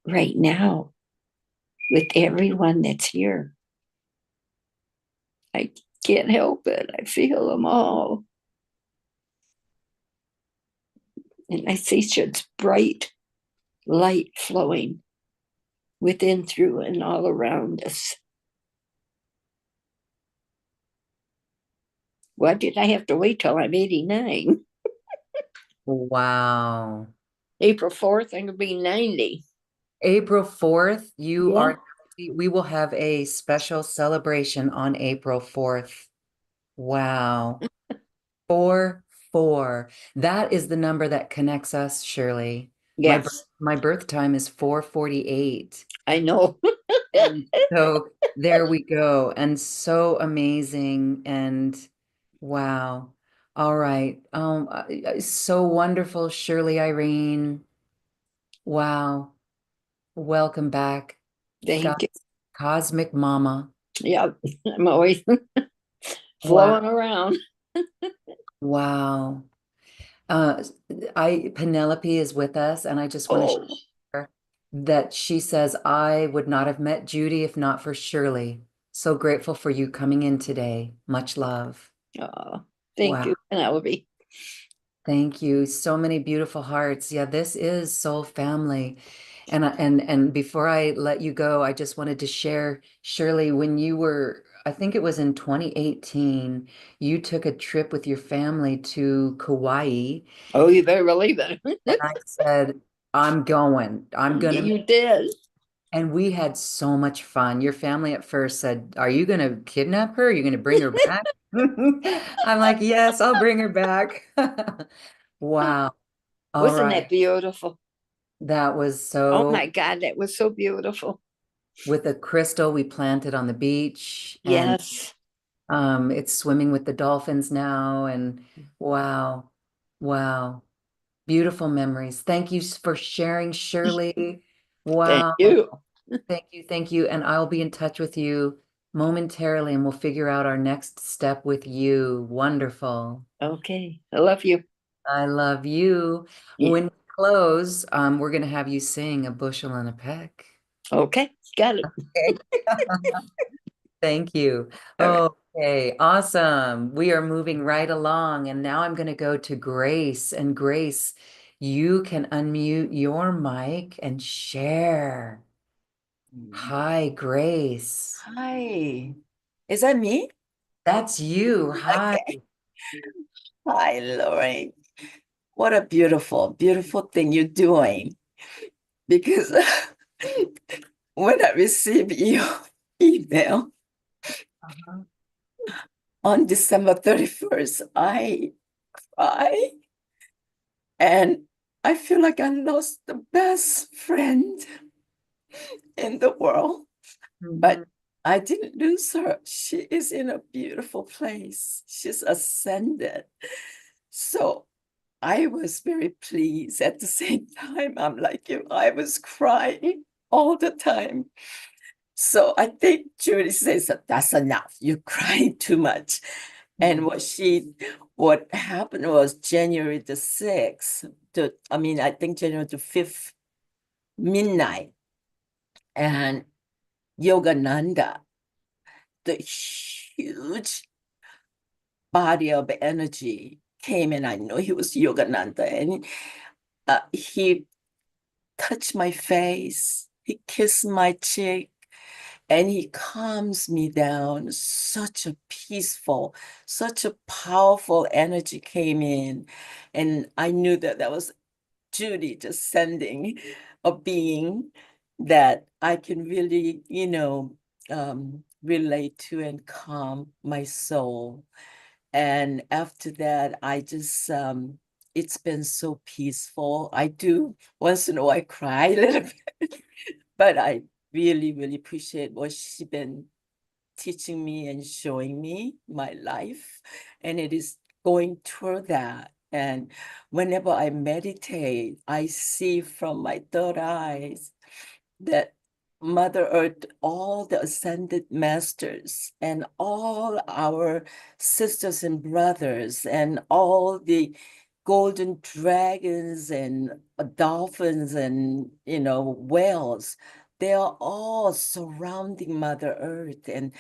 right now with everyone that's here. I can't help it. I feel them all. And I see such bright light flowing within, through, and all around us. Why did I have to wait till I'm 89? Wow. April 4th, I'm going to be 90. April 4th, Yeah. we will have a special celebration on April 4th. Wow. 4-4. That is the number that connects us, Shirley. Yes, My birth time is 4:48. I know. And so there we go. And so amazing. And wow. All right. So wonderful, Shirley Irene. Wow. Welcome back. Thank you. Cosmic Mama. Yeah, I'm always Wow. flowing around. Wow. Penelope is with us, and I just want to Oh, share that she says, I would not have met Judy if not for Shirley. So grateful for you coming in today. Much love. thank Wow. you, Penelope. Thank you. So many beautiful hearts. Yeah, this is soul family. And before I let you go, I just wanted to share, Shirley, when you were I think it was in 2018, you took a trip with your family to Kauai, Oh, you better believe it. and I said, I'm going. I'm gonna. You did. And we had so much fun. Your family at first said, are you gonna kidnap her? Are you gonna bring her back? I'm like, yes, I'll bring her back. Wow. All Wasn't right. that beautiful? That was Oh so my God, that was so beautiful. with a crystal we planted on the beach, and Yes. it's swimming with the dolphins now. And wow, wow, beautiful memories. Thank you for sharing, Shirley. Thank Wow, you. thank you, thank you. And I'll be in touch with you momentarily, and we'll figure out our next step with you. Wonderful. Okay. I love you. I love you. Yeah. When we close, we're gonna have you sing A Bushel and a Peck. Okay. Got it. Okay. Thank you. All right. Okay, awesome. We are moving right along, and now I'm going to go to Grace. And Grace, you can unmute your mic and share. Hi, Grace. Hi. Is that me? That's you. Hi. Okay. Hi, Lorraine. What a beautiful, beautiful thing you're doing. Because when I received your email Uh-huh. on December 31st, I cried and I feel like I lost the best friend in the world. But Mhm. I didn't lose her. She is in a beautiful place. She's ascended. So I was very pleased. At the same time, I'm like you, I was crying all the time. So I think Judy says that that's enough. You're crying too much. And what happened was January the 6th, I think January the 5th, midnight, and Yogananda, the huge body of energy came, and I know he was Yogananda, and he touched my face, he kissed my cheek, and he calms me down. Such a peaceful, such a powerful energy came in, and I knew that that was Judy just sending a being that I can really, relate to and calm my soul. And after that, it's been so peaceful. I do once in a while cry a little bit, but I really, really appreciate what she's been teaching me and showing me my life. And it is going through that. And whenever I meditate, I see from my third eyes that Mother Earth, all the ascended masters, and all our sisters and brothers, and all the golden dragons and dolphins and whales, they are all surrounding Mother Earth, and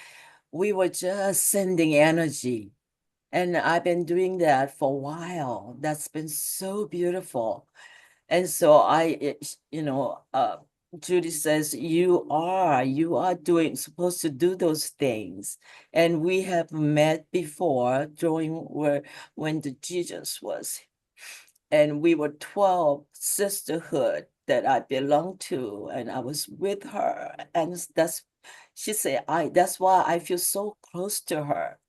we were just sending energy. And I've been doing that for a while. That's been so beautiful. And so Judy says, you are doing, supposed to do those things. And we have met before when the Jesus was, and we were 12 sisterhood that I belonged to, and I was with her. And she said, that's why I feel so close to her.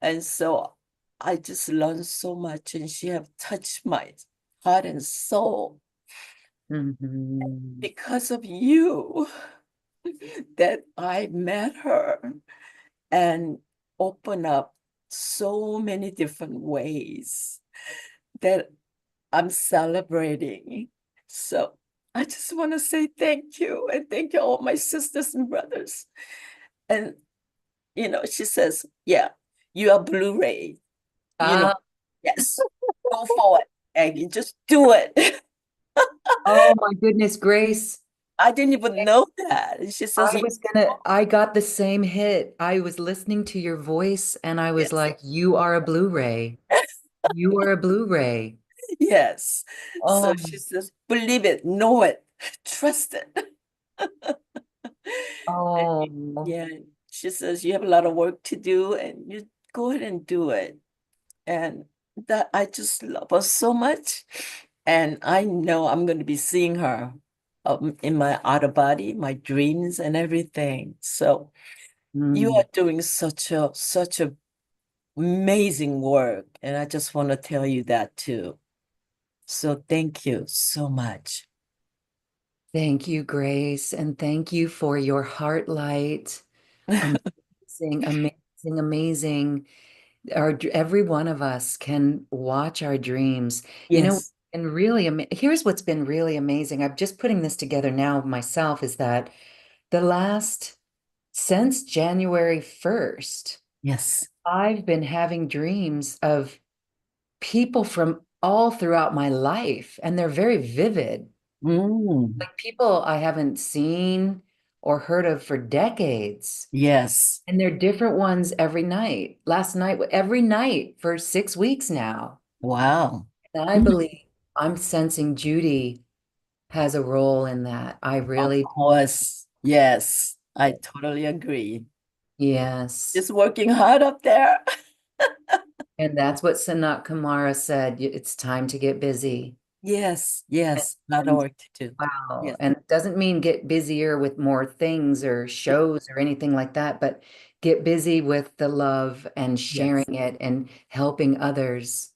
And so I just learned so much, and she have touched my heart and soul Mhm. because of you that I met her and opened up so many different ways that I'm celebrating. So I just want to say thank you, and thank you all my sisters and brothers. And she says, yeah, you are Blu-ray. Ah, Yes, go for it, Aggie, just do it. oh my goodness, Grace. I didn't even know that. And she says, I got the same hit. I was listening to your voice and I was yes, like, you are a Blu-ray. You are a Blu-ray. yes. So Oh, she says, believe it, know it, trust it. oh, Yeah, She says, you have a lot of work to do and you go ahead and do it. And that I just love her so much. And I know I'm going to be seeing her in my outer body, my dreams and everything. So you are doing such a amazing work. And I just want to tell you that too. So thank you so much. Thank you, Grace, and thank you for your heart light. Amazing, amazing, amazing. Every one of us can watch our dreams. You know, Yes. and really, here's what's been really amazing. I'm just putting this together now myself, is that the last, since January 1st, Yes. I've been having dreams of people from all throughout my life, and they're very vivid. Mm, Like people I haven't seen or heard of for decades. yes. And they're different ones every night. Last night, every night for 6 weeks now. Wow. And I Mm, believe I'm sensing Judy has a role in that. I of really, course. Yes. I totally agree. yes. Just working hard up there. And that's what Sanat Kumara said. It's time to get busy. Yes. Yes. A lot of And work to do. wow. Yes. And it doesn't mean get busier with more things or shows or anything like that, but get busy with the love and Yes. sharing it and helping others.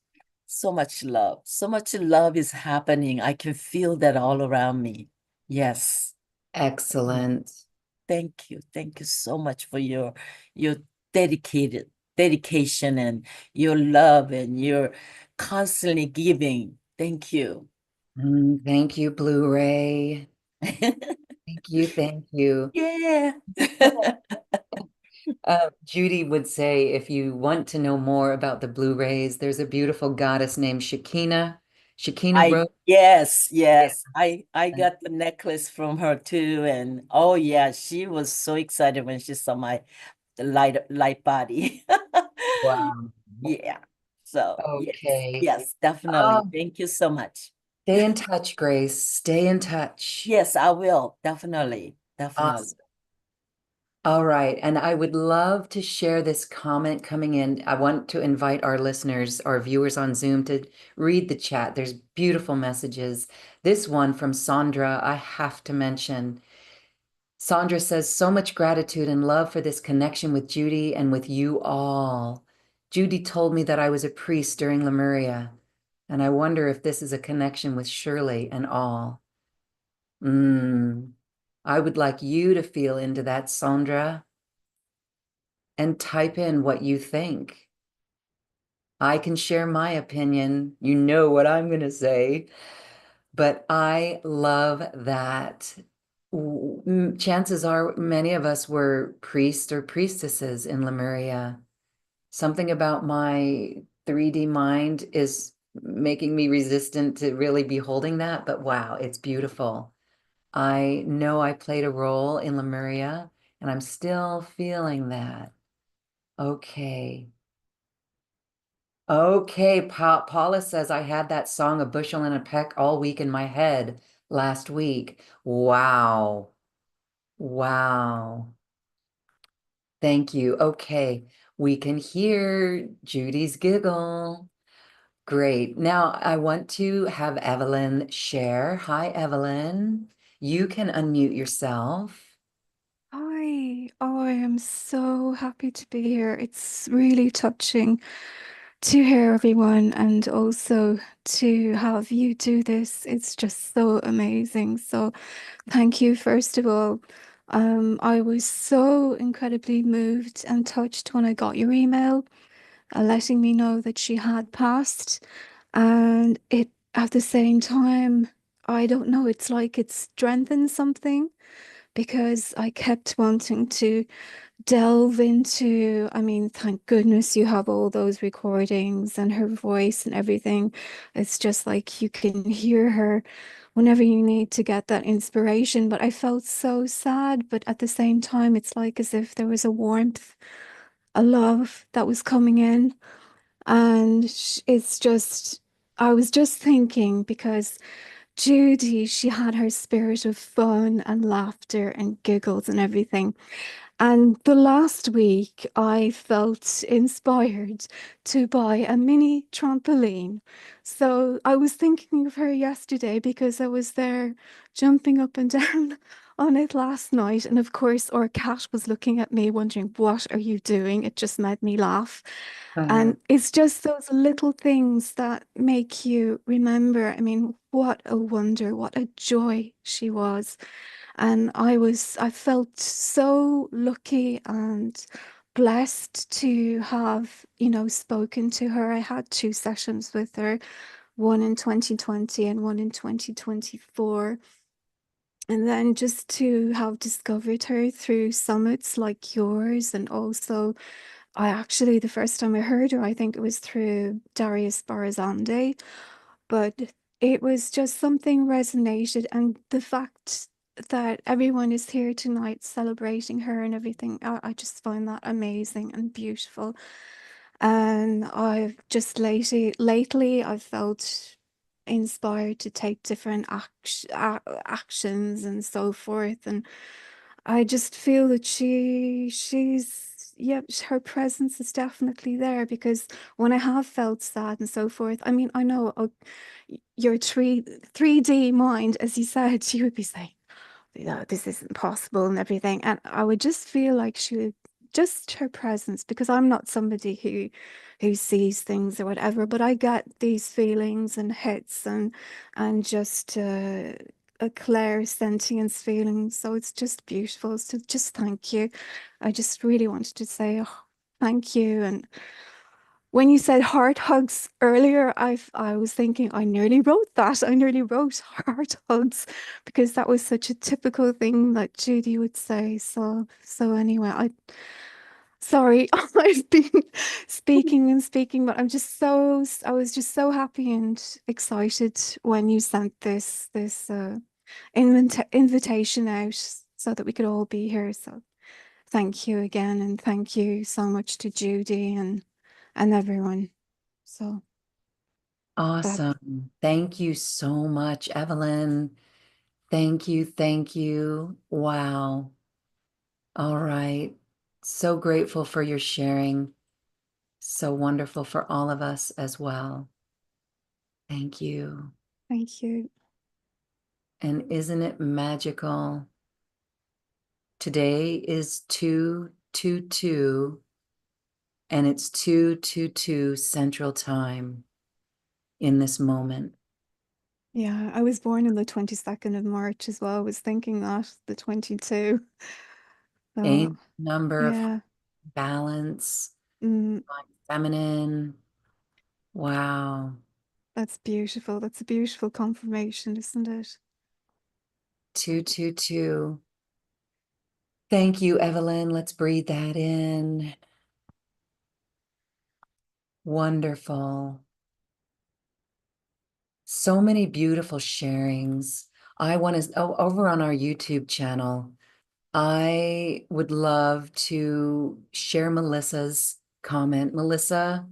So much love. So much love is happening. I can feel that all around me. Yes. Excellent. Thank you. Thank you so much for your dedicated dedication and your love and your constantly giving. Thank you. Thank you, Blu-ray. Thank you. Thank you. Yeah. Judy would say, if you want to know more about the Blu-rays, there's a beautiful goddess named Shekinah. Shekinah I wrote. yes, Yeah. yes. I got the necklace from her too. And oh yeah, she was so excited when she saw my light body. Wow. Yeah. So yes, Okay. yes, definitely. Oh, Thank you so much. stay in touch, Grace. Stay in touch. Yes, I will. Definitely. Definitely. Awesome. All right. And I would love to share this comment coming in. I want to invite our listeners, our viewers on Zoom, to read the chat. There's beautiful messages. This one from Sandra, I have to mention. Sandra says, so much gratitude and love for this connection with Judy and with you all. Judy told me that I was a priest during Lemuria, and I wonder if this is a connection with Shirley and all. I would like you to feel into that, Sandra, and type in what you think. I can share my opinion. You know what I'm going to say. But I love that. Chances are many of us were priests or priestesses in Lemuria. Something about my 3D mind is making me resistant to really beholding that, but wow, it's beautiful. I know I played a role in Lemuria, and I'm still feeling that. Okay. Okay, Paula says I had that song A Bushel and a Peck all week in my head last week. Wow. Wow. Thank you. Okay, we can hear Judy's giggle. Great. Now I want to have Evelyn share. Hi, Evelyn. You can unmute yourself. Hi. Oh, I am so happy to be here. It's really touching to hear everyone and also to have you do this. It's just so amazing. So thank you, first of all. I was so incredibly moved and touched when I got your email, letting me know that she had passed. And it at the same time, I don't know, it's like it strengthened something because I kept wanting to delve into, I mean, thank goodness you have all those recordings and her voice and everything. It's just like you can hear her whenever you need to get that inspiration. But I felt so sad, but at the same time, it's like as if there was a warmth, a love that was coming in. And it's just, I was just thinking because Judy, she had her spirit of fun and laughter and giggles and everything. And the last week, I felt inspired to buy a mini trampoline. So I was thinking of her yesterday because I was there jumping up and down on it last night. And of course, our cat was looking at me, wondering, what are you doing? It just made me laugh. And it's just those little things that make you remember. I mean, what a wonder, what a joy she was. And I felt so lucky and blessed to have, spoken to her. I had two sessions with her, one in 2020 and one in 2024. And then just to have discovered her through summits like yours, and also the first time I heard her, I think it was through Darius Barazande, but it was just something resonated. And the fact that everyone is here tonight celebrating her and everything, I just find that amazing and beautiful. And I've just lately I've felt inspired to take different actions and so forth. And I just feel that yeah, her presence is definitely there, because when I have felt sad and so forth, I mean, I know, your 3D mind, as you said, she would be saying, this isn't possible and everything. And I would just feel like she would, just her presence, because I'm not somebody who sees things or whatever, but I get these feelings and hits and just a clear sentience feeling. So it's just beautiful. So just thank you. I just really wanted to say, oh, thank you. And when you said heart hugs earlier, I was thinking I nearly wrote that. I nearly wrote heart hugs, because that was such a typical thing that Judy would say. So anyway, sorry, I've been speaking and speaking, but I was just so happy and excited when you sent this invitation out so that we could all be here. So thank you again, and thank you so much to Judy and everyone. So that's Awesome. Thank you so much, Evelyn. Thank you. Thank you. Wow. All right. So grateful for your sharing. So wonderful for all of us as well. Thank you. thank you. And isn't it magical? Today is 2/22, and it's 2/22 Central Time in this moment. Yeah, I was born on the 22nd of March as well. I was thinking that, the 22. A So number of yeah. balance, Mm, feminine. Wow. that's beautiful. That's a beautiful confirmation, isn't it? 2/22. Thank you, Evelyn. Let's breathe that in. Wonderful. So many beautiful sharings. I want to, over on our YouTube channel, I would love to share Melissa's comment. Melissa,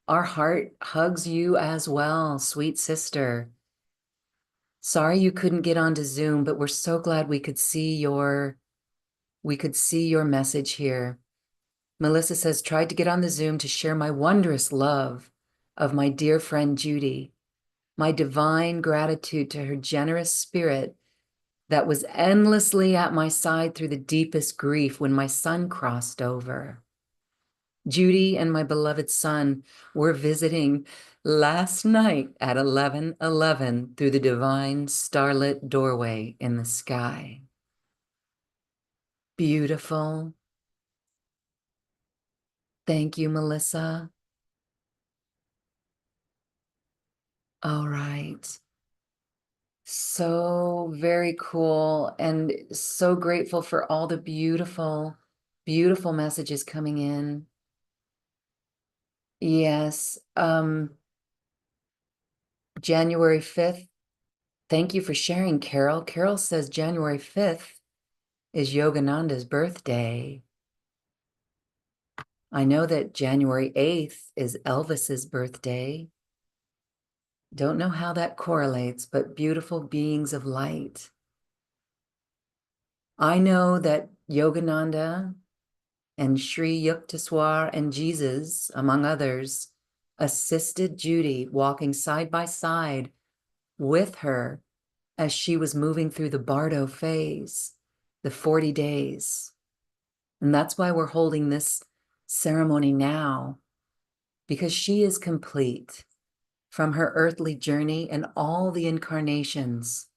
our heart hugs you as well, sweet sister. Sorry you couldn't get onto Zoom, but we're so glad we could see your message here. Melissa says, tried to get on the Zoom to share my wondrous love of my dear friend Judy, my divine gratitude to her generous spirit that was endlessly at my side through the deepest grief when my son crossed over. Judy and my beloved son were visiting last night at 11:11 through the divine starlit doorway in the sky. Beautiful. Thank you, Melissa. All right. So very cool, and so grateful for all the beautiful, beautiful messages coming in. Yes. January 5th. Thank you for sharing, Carol. Carol says January 5th is Yogananda's birthday. I know that January 8th is Elvis's birthday. Don't know how that correlates, but beautiful beings of light. I know that Yogananda and Sri Yukteswar and Jesus, among others, assisted Judy walking side by side with her as she was moving through the Bardo phase, the 40 days. And that's why we're holding this ceremony now, because she is complete from her earthly journey and all the incarnations.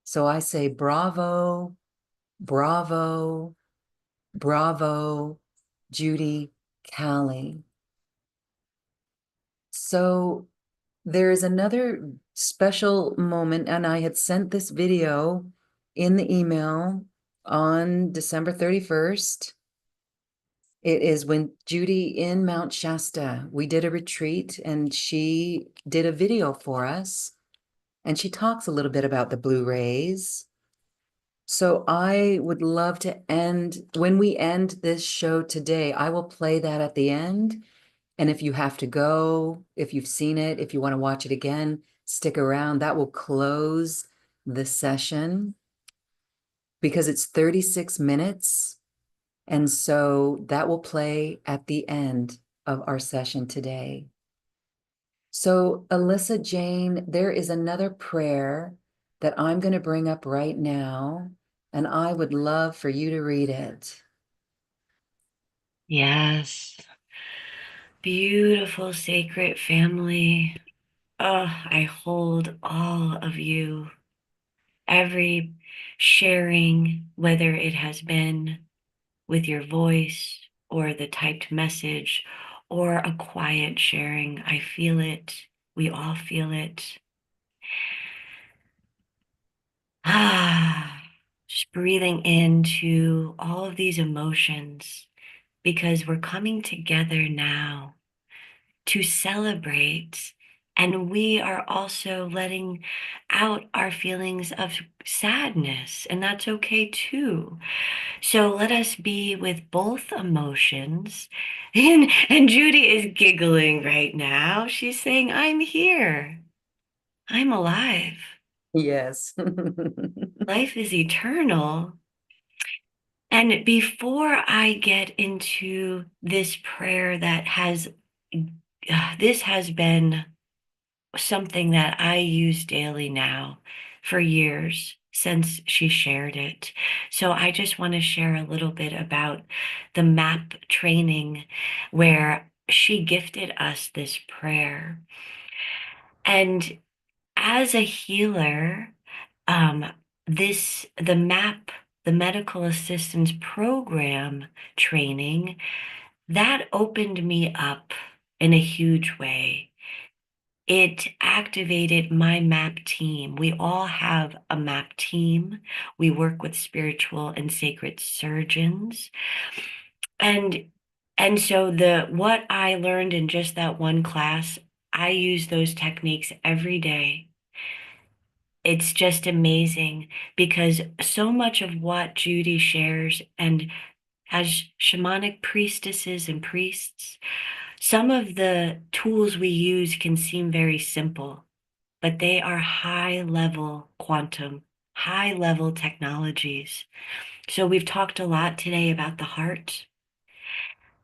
So I say, bravo, bravo, bravo, Judy, Cali. So there is another special moment, and I had sent this video in the email on December 31st. It is when Judy in Mount Shasta, we did a retreat and she did a video for us. And she talks a little bit about the blue rays. So I would love to end, when we end this show today, I will play that at the end. And if you have to go, if you've seen it, if you want to watch it again, stick around. That will close the session because it's 36 minutes. And so that will play at the end of our session today. So, Alyssa Jane, there is another prayer that I'm going to bring up right now, and I would love for you to read it. Yes. Beautiful, sacred family. Oh, I hold all of you. Every sharing, whether it has been with your voice or the typed message or a quiet sharing, I feel it. We all feel it. Ah, just breathing into all of these emotions because we're coming together now to celebrate. And we are also letting out our feelings of sadness, and that's okay too. So let us be with both emotions. And Judy is giggling right now. She's saying, I'm here. I'm alive. Yes. Life is eternal. And before I get into this prayer that has, this has been something that I use daily now for years since she shared it. So I just want to share a little bit about the MAP training where she gifted us this prayer. And as a healer, um, the MAP, the medical assistance program training, that opened me up in a huge way. It activated my MAP team. We all have a MAP team. We work with spiritual and sacred surgeons. And so what I learned in just that one class, I use those techniques every day. It's just amazing because so much of what Judy shares, and as shamanic priestesses and priests, some of the tools we use can seem very simple, but they are high level quantum, high level technologies. So we've talked a lot today about the heart,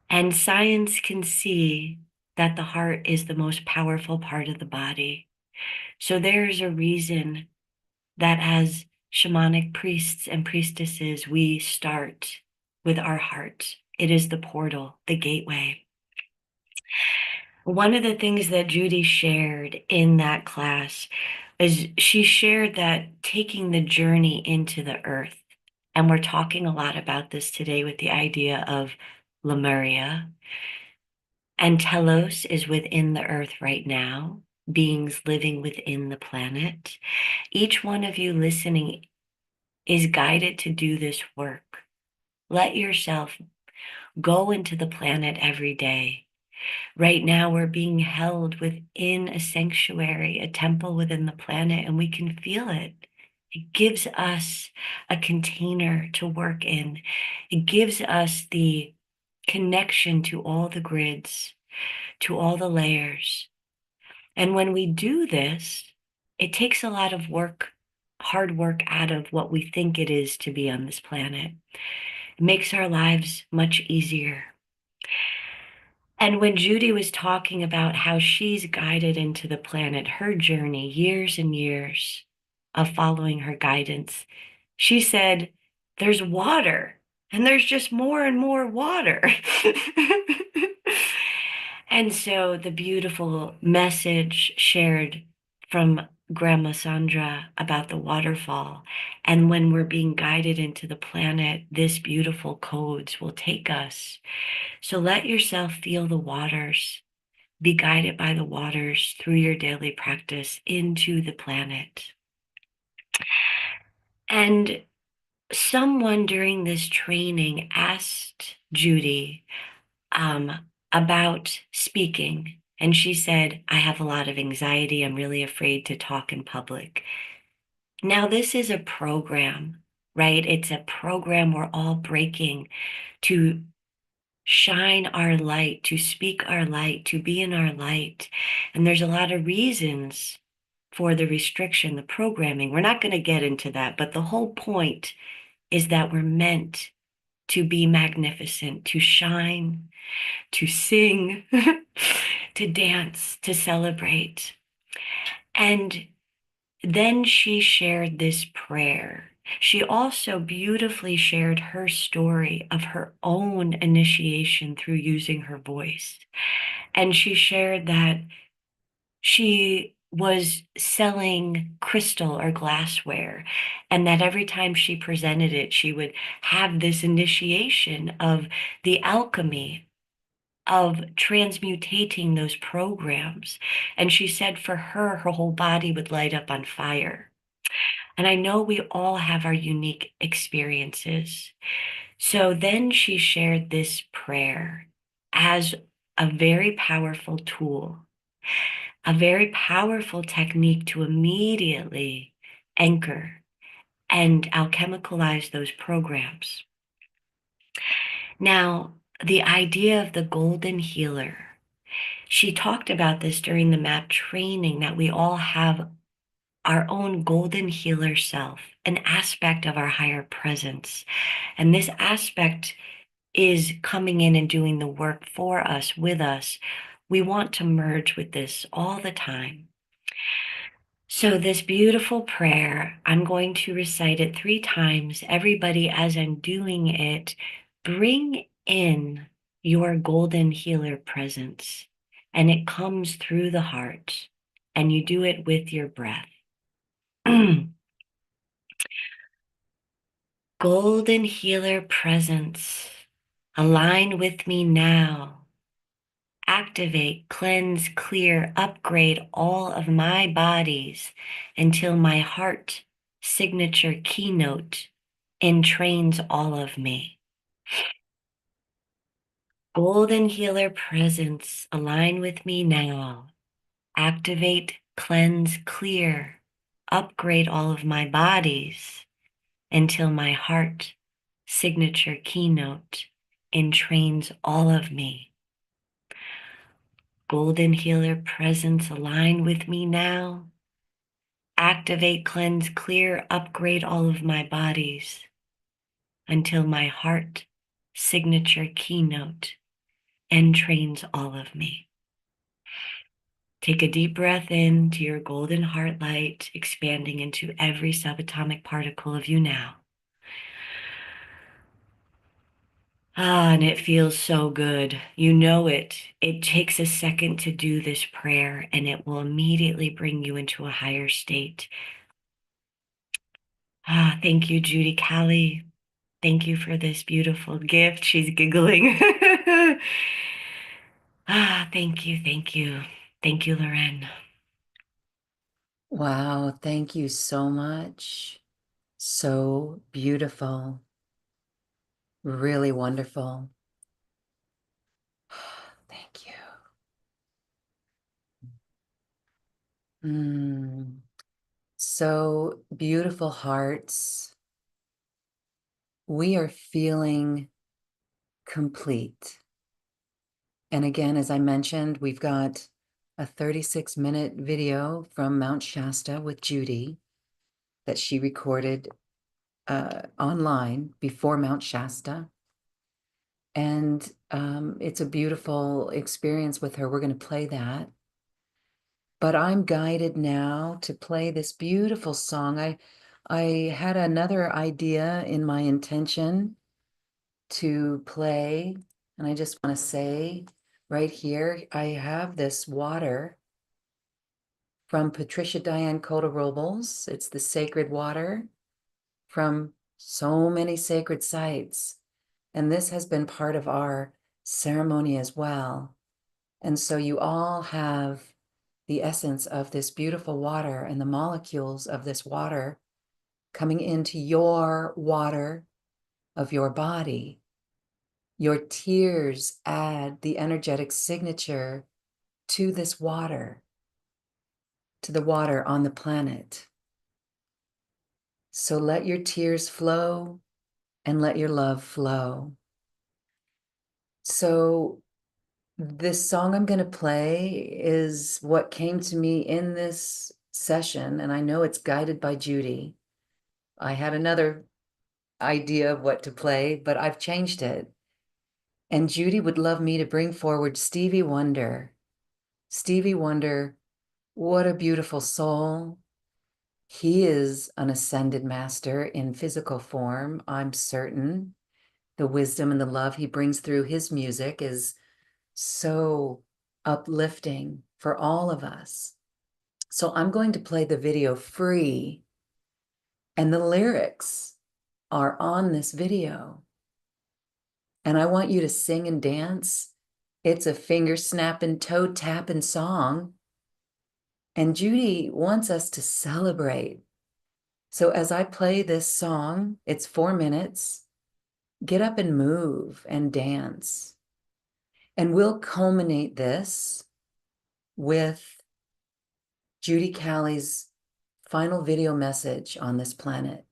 and science can see that the heart is the most powerful part of the body. So there's a reason that as shamanic priests and priestesses, we start with our heart. It is the portal, the gateway. One of the things that Judy shared in that class is she shared that taking the journey into the earth, and we're talking a lot about this today with the idea of Lemuria, and Telos is within the earth right now, beings living within the planet. Each one of you listening is guided to do this work. Let yourself go into the planet every day. Right now, we're being held within a sanctuary, a temple within the planet, and we can feel it. It gives us a container to work in. It gives us the connection to all the grids, to all the layers. And when we do this, it takes a lot of work, hard work out of what we think it is to be on this planet. makes our lives much easier. And when Judy was talking about how she's guided into the planet, her journey, years and years of following her guidance, she said, there's water and there's just more and more water. And so the beautiful message shared from Grandma Sandra about the waterfall. And when we're being guided into the planet, this beautiful codes will take us. So let yourself feel the waters, be guided by the waters through your daily practice into the planet. And someone during this training asked Judy about speaking. And she said, I have a lot of anxiety. I'm really afraid to talk in public. Now, this is a program, right? It's a program we're all breaking to shine our light, to speak our light, to be in our light. And there's a lot of reasons for the restriction, the programming. We're not going to get into that, but the whole point is that we're meant to be magnificent, to shine, to sing, to dance, to celebrate. And then she shared this prayer. She also beautifully shared her story of her own initiation through using her voice. And she shared that she was selling crystal or glassware, and that every time she presented it, she would have this initiation of the alchemy of transmutating those programs. And she said for her, her whole body would light up on fire. And I know we all have our unique experiences. So then she shared this prayer as a very powerful tool, a very powerful technique to immediately anchor and alchemicalize those programs. Now, the idea of the golden healer, she talked about this during the MAP training, that we all have our own golden healer self, an aspect of our higher presence. And this aspect is coming in and doing the work for us, with us. We want to merge with this all the time. So this beautiful prayer, I'm going to recite it 3 times. Everybody, as I'm doing it, bring in your golden healer presence. And it comes through the heart. And you do it with your breath. Golden healer presence, align with me now. Activate, cleanse, clear, upgrade all of my bodies until my heart signature keynote entrains all of me. Golden healer presence, align with me now. Activate, cleanse, clear, upgrade all of my bodies until my heart signature keynote entrains all of me. Golden healer presence, align with me now. Activate, cleanse, clear, upgrade all of my bodies until my heart signature keynote entrains all of me. Take a deep breath in to your golden heart light, expanding into every subatomic particle of you now. And it feels so good. You know it. It takes a second to do this prayer, and it will immediately bring you into a higher state. Thank you, Judy. Cali. Thank you for this beautiful gift. She's giggling. Thank you, thank you. Thank you, Loren. Wow, thank you so much. So beautiful. Really wonderful. Thank you. So beautiful hearts. We are feeling complete. And again, as I mentioned, we've got a 36-minute video from Mount Shasta with Judy that she recorded online before Mount Shasta. And it's a beautiful experience with her. We're going to play that. But I'm guided now to play this beautiful song. I had another idea in my intention to play, and I just want to say right here, I have this water from Patricia Diane Cota-Robles. It's the sacred water from so many sacred sites. And this has been part of our ceremony as well. And so you all have the essence of this beautiful water and the molecules of this water coming into your water of your body. Your tears add the energetic signature to this water, to the water on the planet. So let your tears flow and let your love flow. So this song I'm going to play is what came to me in this session, and I know it's guided by Judy. I had another idea of what to play, but I've changed it. And Judy would love me to bring forward Stevie Wonder. Stevie Wonder, what a beautiful soul. He is an ascended master in physical form, I'm certain. The wisdom and the love he brings through his music is so uplifting for all of us. So I'm going to play the video free, and the lyrics are on this video. And I want you to sing and dance. It's a finger snapping, toe tapping song. And Judy wants us to celebrate. So as I play this song, it's 4 minutes. Get up and move and dance. And we'll culminate this with Judy Cali's final video message on this planet.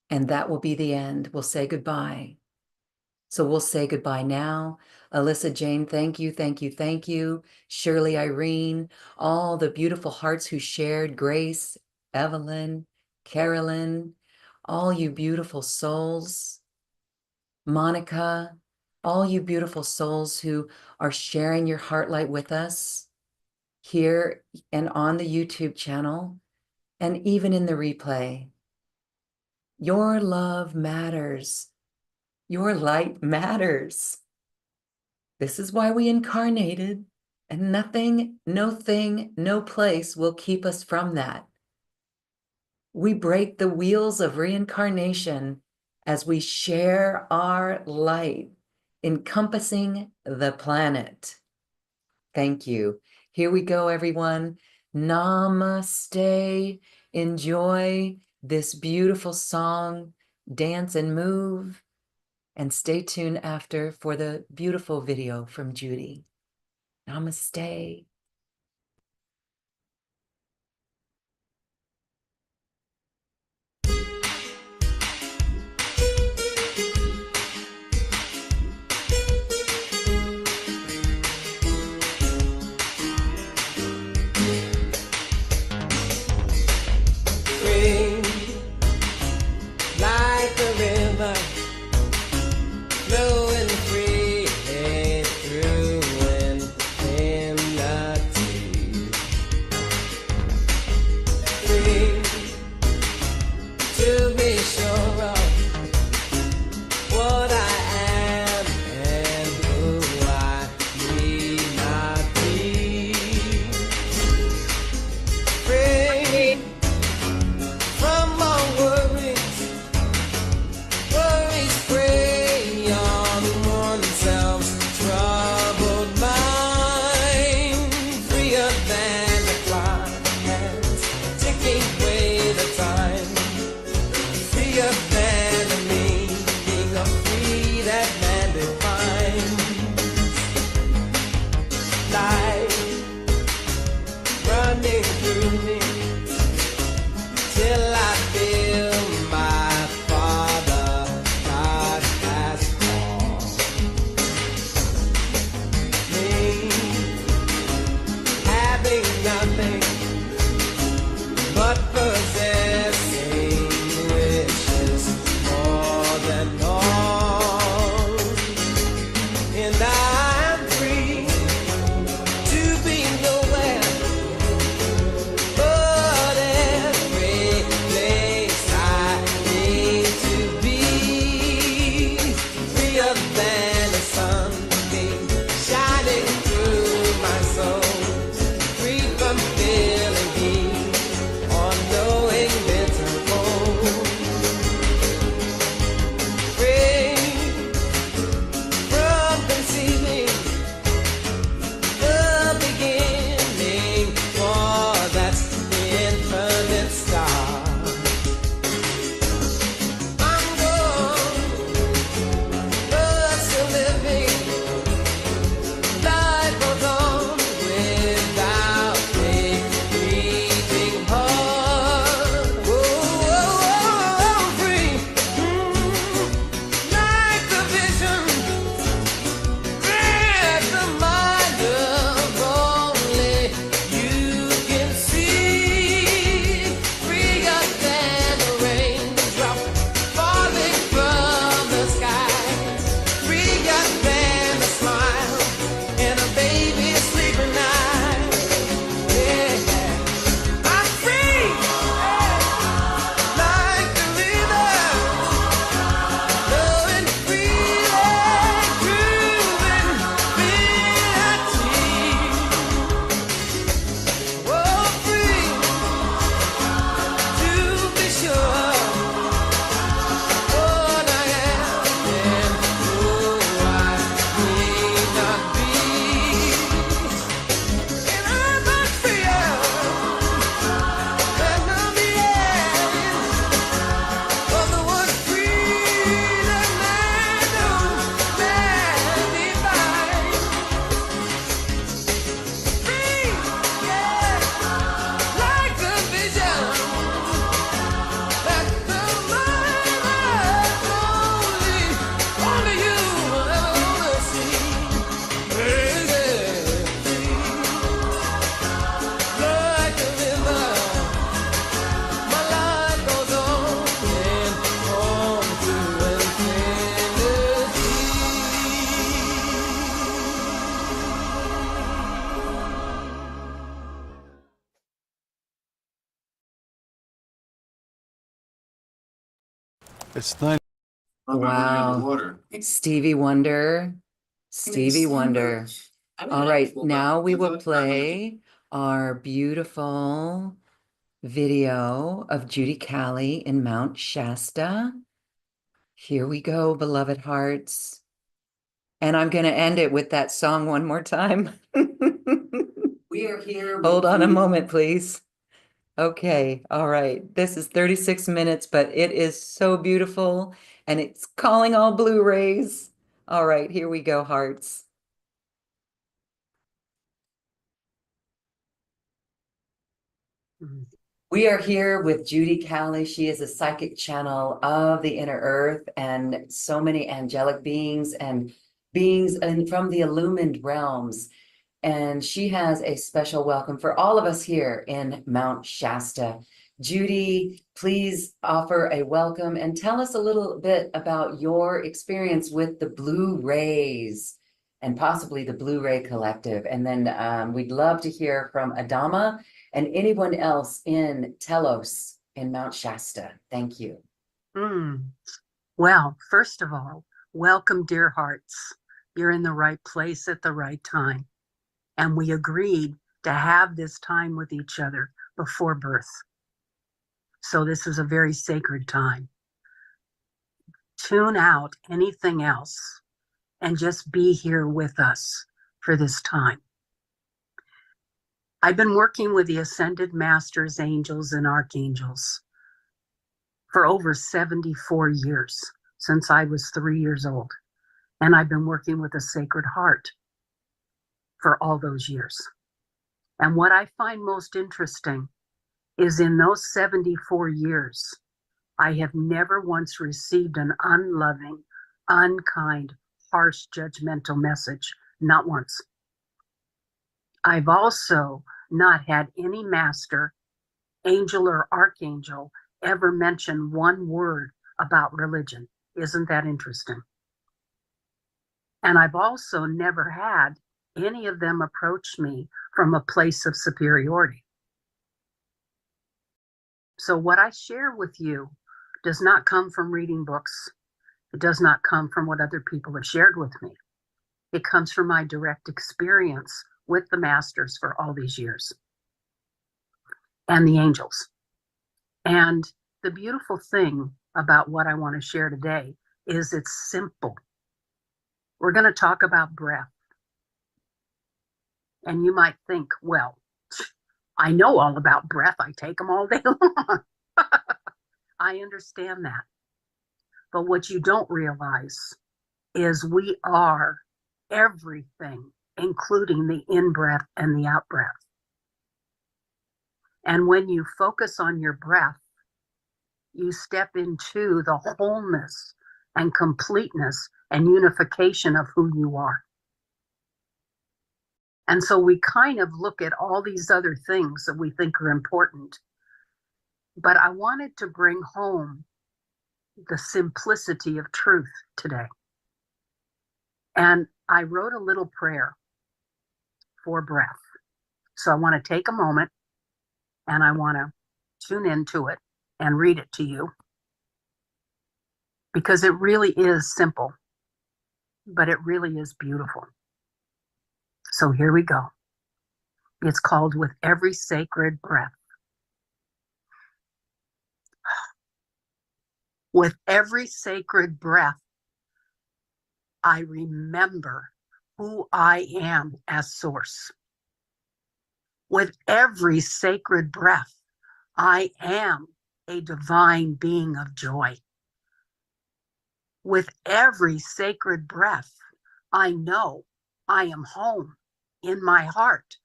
And that will be the end. We'll say goodbye. So we'll say goodbye now. Alyssa Jane, thank you, thank you, thank you. Shirley Irene, all the beautiful hearts who shared, Grace, Evelyn, Carolyn, all you beautiful souls. Monica, all you beautiful souls who are sharing your heart light with us here and on the YouTube channel, and even in the replay. Your love matters. Your light matters. This is why we incarnated, and nothing, no thing, no place will keep us from that. We break the wheels of reincarnation as we share our light, encompassing the planet. Thank you. Here we go, everyone. Namaste. Enjoy this beautiful song, dance and move, and stay tuned after for the beautiful video from Judy. Namaste. Like a river flowing free through infinity, free to be sure of what I am and who I need not be, free from all worries. Worries prey on oneself's troubled mind, freer than the clouds, ticking away the time, freer than the meaning of free that man defines. Life running through me till I feel my Father God has called me, having nothing but possessing wish It's nice. Wow. Stevie Wonder. Stevie Wonder. All right, now we will play our beautiful video of Judy Cali in Mount Shasta. Here we go, beloved hearts. And I'm going to end it with that song one more time. We are here. Hold on a moment, please. Okay, all right. This is 36 minutes, but it is so beautiful and it's calling all Blu-rays. All right, here we go, hearts. We are here with Judy Cali. She is a psychic channel of the inner earth and so many angelic beings and beings from the illumined realms. And she has a special welcome for all of us here in Mount Shasta. Judy, please offer a welcome and tell us a little bit about your experience with the Blu-rays and possibly the Blu-ray Collective. And then we'd love to hear from Adama and anyone else in Telos in Mount Shasta. Thank you. Well, first of all, welcome, dear hearts. You're in the right place at the right time. And we agreed to have this time with each other before birth. So this is a very sacred time. Tune out anything else and just be here with us for this time. I've been working with the Ascended Masters, Angels, and Archangels for over 74 years, since I was 3 years old. And I've been working with the Sacred Heart for all those years. And what I find most interesting is in those 74 years, I have never once received an unloving, unkind, harsh, judgmental message. Not once. I've also not had any master, angel, or archangel ever mention one word about religion. Isn't that interesting? And I've also never had any of them approach me from a place of superiority. So what I share with you does not come from reading books. It does not come from what other people have shared with me. It comes from my direct experience with the masters for all these years and the angels. And the beautiful thing about what I want to share today is it's simple. We're going to talk about breath. And you might think, well, I know all about breath. I take them all day long. I understand that. But what you don't realize is we are everything, including the in-breath and the out-breath. And when you focus on your breath, you step into the wholeness and completeness and unification of who you are. And so we kind of look at all these other things that we think are important. But I wanted to bring home the simplicity of truth today. And I wrote a little prayer for breath. So I want to take a moment and I want to tune into it and read it to you, because it really is simple, but it really is beautiful. So here we go. It's called With Every Sacred Breath. With every sacred breath, I remember who I am as source. With every sacred breath, I am a divine being of joy. With every sacred breath, I know I am home in my heart.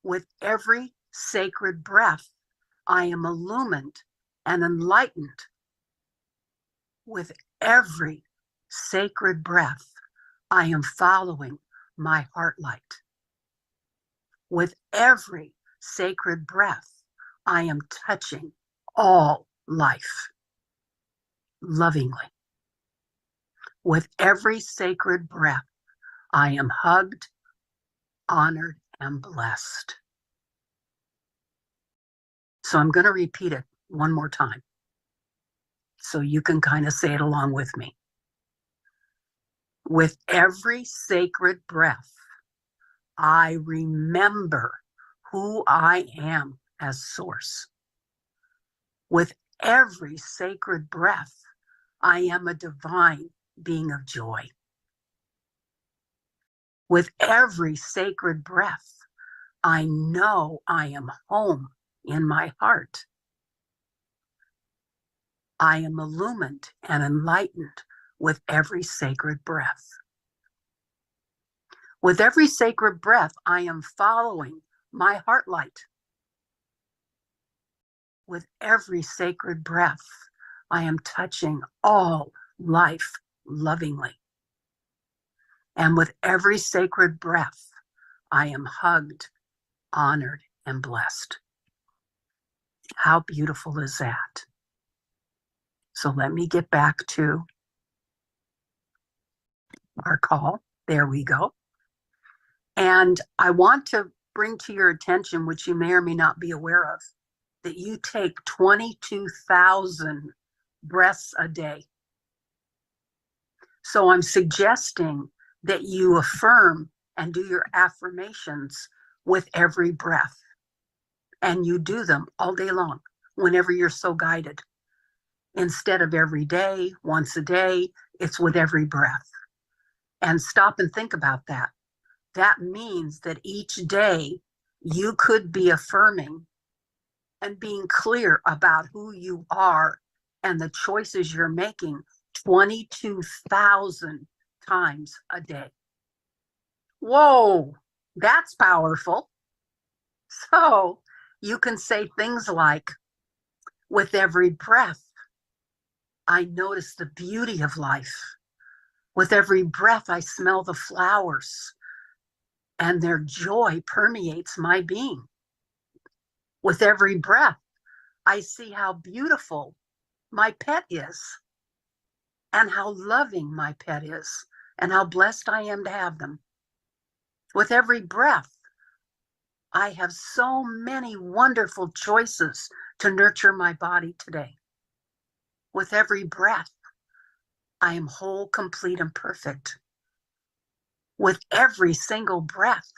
With every sacred breath, I am illumined and enlightened. With every sacred breath, I am following my heart light. With every sacred breath, I am touching all life lovingly. With every sacred breath, I am hugged, honored, and blessed. So I'm going to repeat it one more time. So you can kind of say it along with me. With every sacred breath, I remember who I am as source. With every sacred breath, I am a divine being of joy. With every sacred breath, I know I am home in my heart. I am illumined and enlightened with every sacred breath. With every sacred breath, I am following my heart light. With every sacred breath, I am touching all life lovingly. And with every sacred breath, I am hugged, honored, and blessed. How beautiful is that? So let me get back to our call. There we go. And I want to bring to your attention, which you may or may not be aware of, that you take 22,000 breaths a day. So I'm suggesting that you affirm and do your affirmations with every breath. And you do them all day long, whenever you're so guided. Instead of every day, once a day, it's with every breath. And stop and think about that. That means that each day you could be affirming and being clear about who you are and the choices you're making 22,000 times a day. Whoa, that's powerful. So you can say things like, with every breath, I notice the beauty of life. With every breath, I smell the flowers, and their joy permeates my being. With every breath, I see how beautiful my pet is, and how loving my pet is, and how blessed I am to have them. With every breath, I have so many wonderful choices to nurture my body today. With every breath, I am whole, complete, and perfect. With every single breath,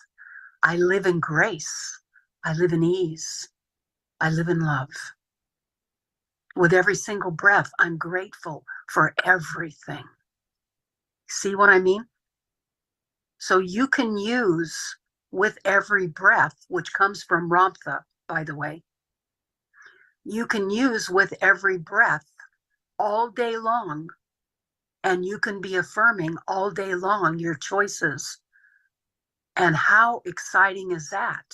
I live in grace. I live in ease. I live in love. With every single breath, I'm grateful for everything. See what I mean? So you can use with every breath, which comes from Ramtha, by the way, you can use with every breath all day long, and you can be affirming all day long your choices. And how exciting is that?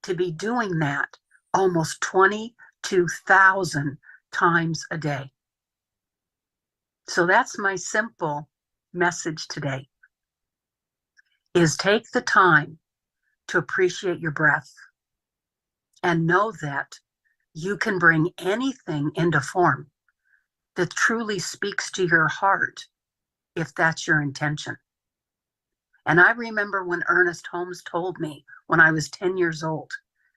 To be doing that almost 22,000 times a day. So that's my simple message today, is take the time to appreciate your breath and know that you can bring anything into form that truly speaks to your heart if that's your intention. And I remember when Ernest Holmes told me when I was 10 years old,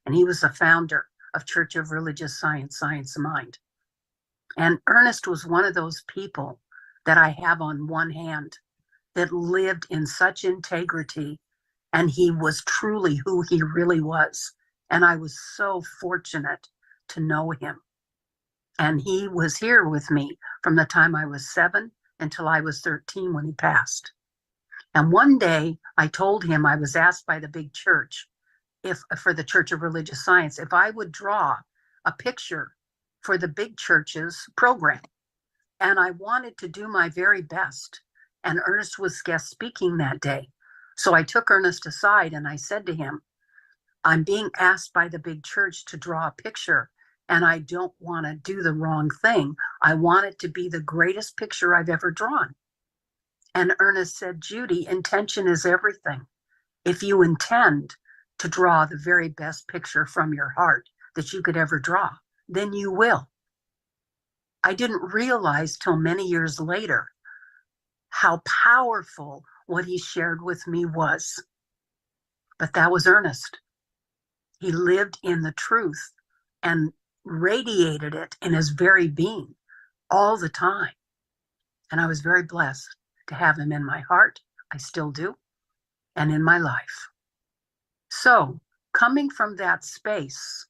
and he was the founder of Church of Religious Science, Science of Mind. And Ernest was one of those people that I have on one hand that lived in such integrity, and he was truly who he really was. And I was so fortunate to know him. And he was here with me from the time I was 7 until I was 13 when he passed. And one day I told him, I was asked by the big church, if for the Church of Religious Science, if I would draw a picture for the big church's program. And I wanted to do my very best. And Ernest was guest speaking that day. So I took Ernest aside and I said to him, I'm being asked by the big church to draw a picture, and I don't want to do the wrong thing. I want it to be the greatest picture I've ever drawn. And Ernest said, Judy, intention is everything. If you intend to draw the very best picture from your heart that you could ever draw, then you will. I didn't realize till many years later how powerful what he shared with me was. But that was Ernest. He lived in the truth and radiated it in his very being. all the time. And I was very blessed to have him in my heart. I still do. And in my life. So coming from that space,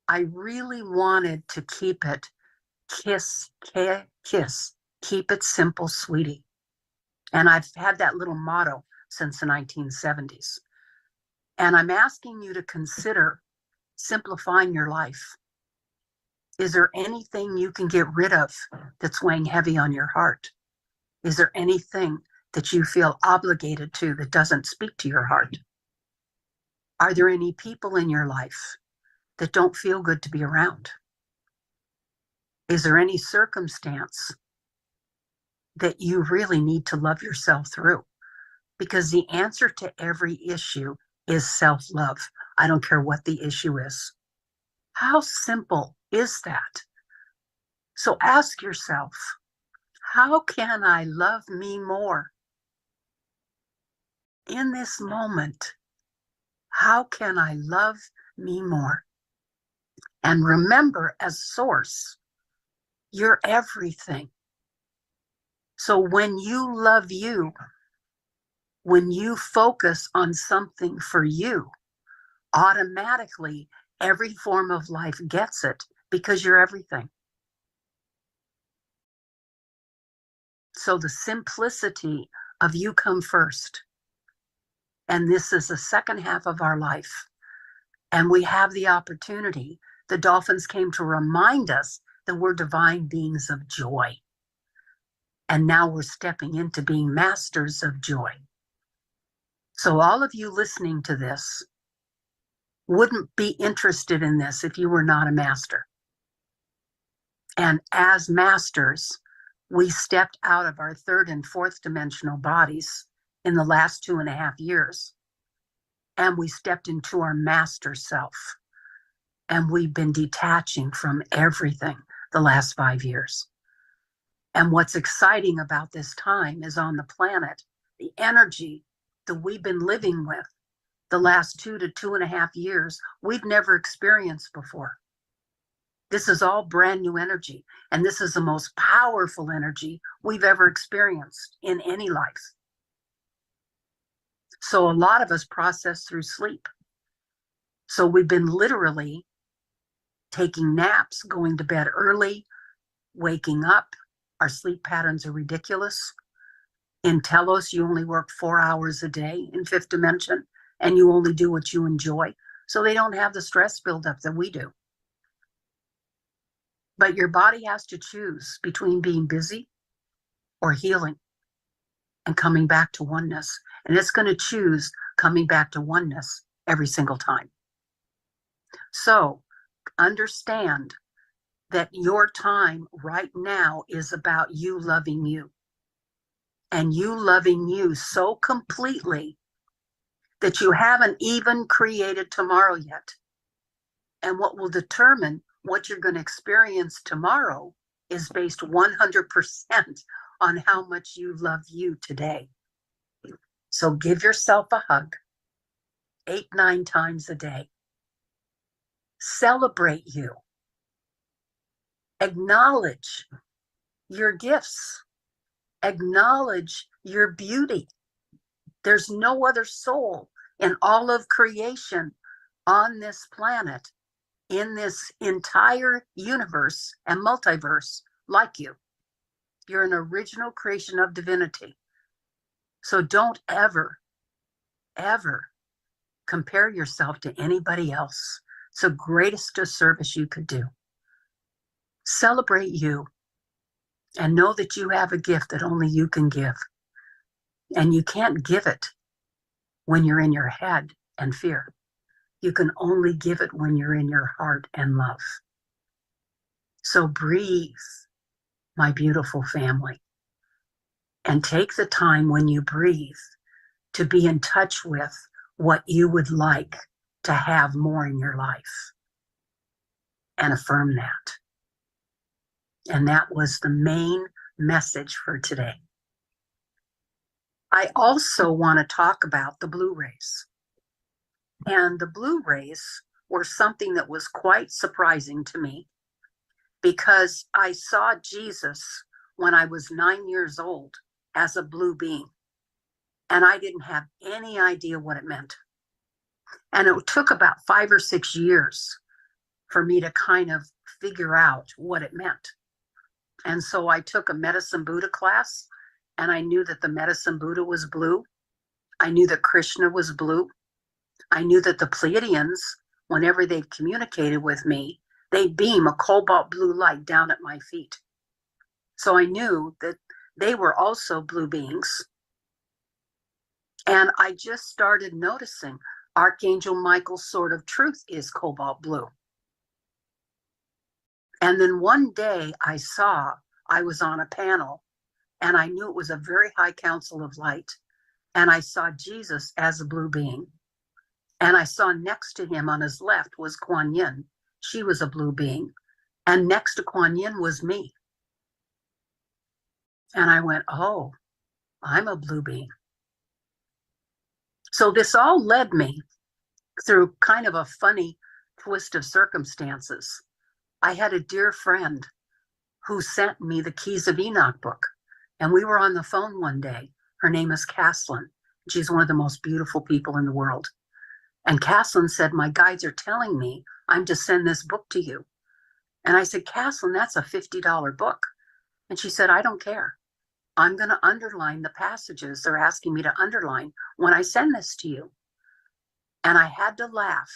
I really wanted to keep it kiss, kiss, keep it simple, sweetie. And I've had that little motto since the 1970s. And I'm asking you to consider simplifying your life. Is there anything you can get rid of that's weighing heavy on your heart? Is there anything that you feel obligated to that doesn't speak to your heart? Are there any people in your life that don't feel good to be around? Is there any circumstance that you really need to love yourself through? Because the answer to every issue is self-love. I don't care what the issue is. How simple is that? So ask yourself, how can I love me more? In this moment, how can I love me more? And remember, as source, you're everything. So when you love you, when you focus on something for you, automatically every form of life gets it because you're everything. So the simplicity of you come first. And this is the second half of our life. And we have the opportunity. The dolphins came to remind us that we're divine beings of joy. And now we're stepping into being masters of joy. So all of you listening to this wouldn't be interested in this if you were not a master. And as masters, we stepped out of our third and fourth dimensional bodies in the last 2.5 years. And we stepped into our master self. And we've been detaching from everything the last 5 years. And what's exciting about this time is on the planet, the energy that we've been living with the last 2 to 2.5 years, we've never experienced before. This is all brand new energy. And this is the most powerful energy we've ever experienced in any life. So a lot of us process through sleep. So we've been literally taking naps, going to bed early, waking up. Our sleep patterns are ridiculous. In Telos, you only work 4 hours a day in fifth dimension, and you only do what you enjoy. So they don't have the stress buildup that we do. But your body has to choose between being busy or healing and coming back to oneness. And it's going to choose coming back to oneness every single time. So understand that your time right now is about you loving you. And you loving you so completely that you haven't even created tomorrow yet. And what will determine what you're going to experience tomorrow is based 100% on how much you love you today. So give yourself a hug 8-9 times a day. Celebrate you. Acknowledge your gifts. Acknowledge your beauty. There's no other soul in all of creation on this planet, in this entire universe and multiverse like you. You're an original creation of divinity. So don't ever, ever compare yourself to anybody else. It's the greatest disservice you could do. Celebrate you and know that you have a gift that only you can give. And you can't give it when you're in your head and fear. You can only give it when you're in your heart and love. So breathe, my beautiful family, and take the time when you breathe to be in touch with what you would like to have more in your life, and affirm that. And that was the main message for today. I also want to talk about the blue rays. And the blue rays were something that was quite surprising to me, because I saw Jesus when I was 9 years old as a blue being, and I didn't have any idea what it meant. And it took about 5 or 6 years for me to kind of figure out what it meant. And so I took a Medicine Buddha class, and I knew that the Medicine Buddha was blue. I knew that Krishna was blue. I knew that the Pleiadians, whenever they communicated with me, they beam a cobalt blue light down at my feet. So I knew that they were also blue beings. And I just started noticing Archangel Michael's sword of truth is cobalt blue. And then one day I was on a panel, and I knew it was a very high council of light. And I saw Jesus as a blue being. And I saw next to him on his left was Kuan Yin. She was a blue being. And next to Kuan Yin was me. And I went, oh, I'm a blue being. So this all led me through kind of a funny twist of circumstances. I had a dear friend who sent me the Keys of Enoch book. And we were on the phone one day. Her name is Caslin. She's one of the most beautiful people in the world. And Caslin said, my guides are telling me I'm to send this book to you. And I said, Caslin, that's a $50 book. And she said, I don't care. I'm going to underline the passages they're asking me to underline when I send this to you. And I had to laugh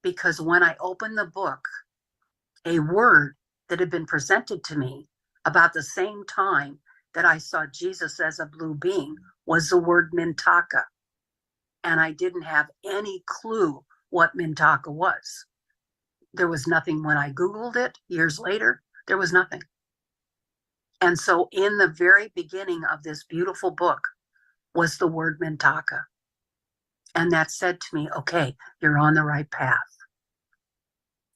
because when I opened the book, a word that had been presented to me about the same time that I saw Jesus as a blue being was the word Mintaka. And I didn't have any clue what Mintaka was. There was nothing when I Googled it years later. There was nothing. And so in the very beginning of this beautiful book was the word Mintaka. And that said to me, okay, you're on the right path.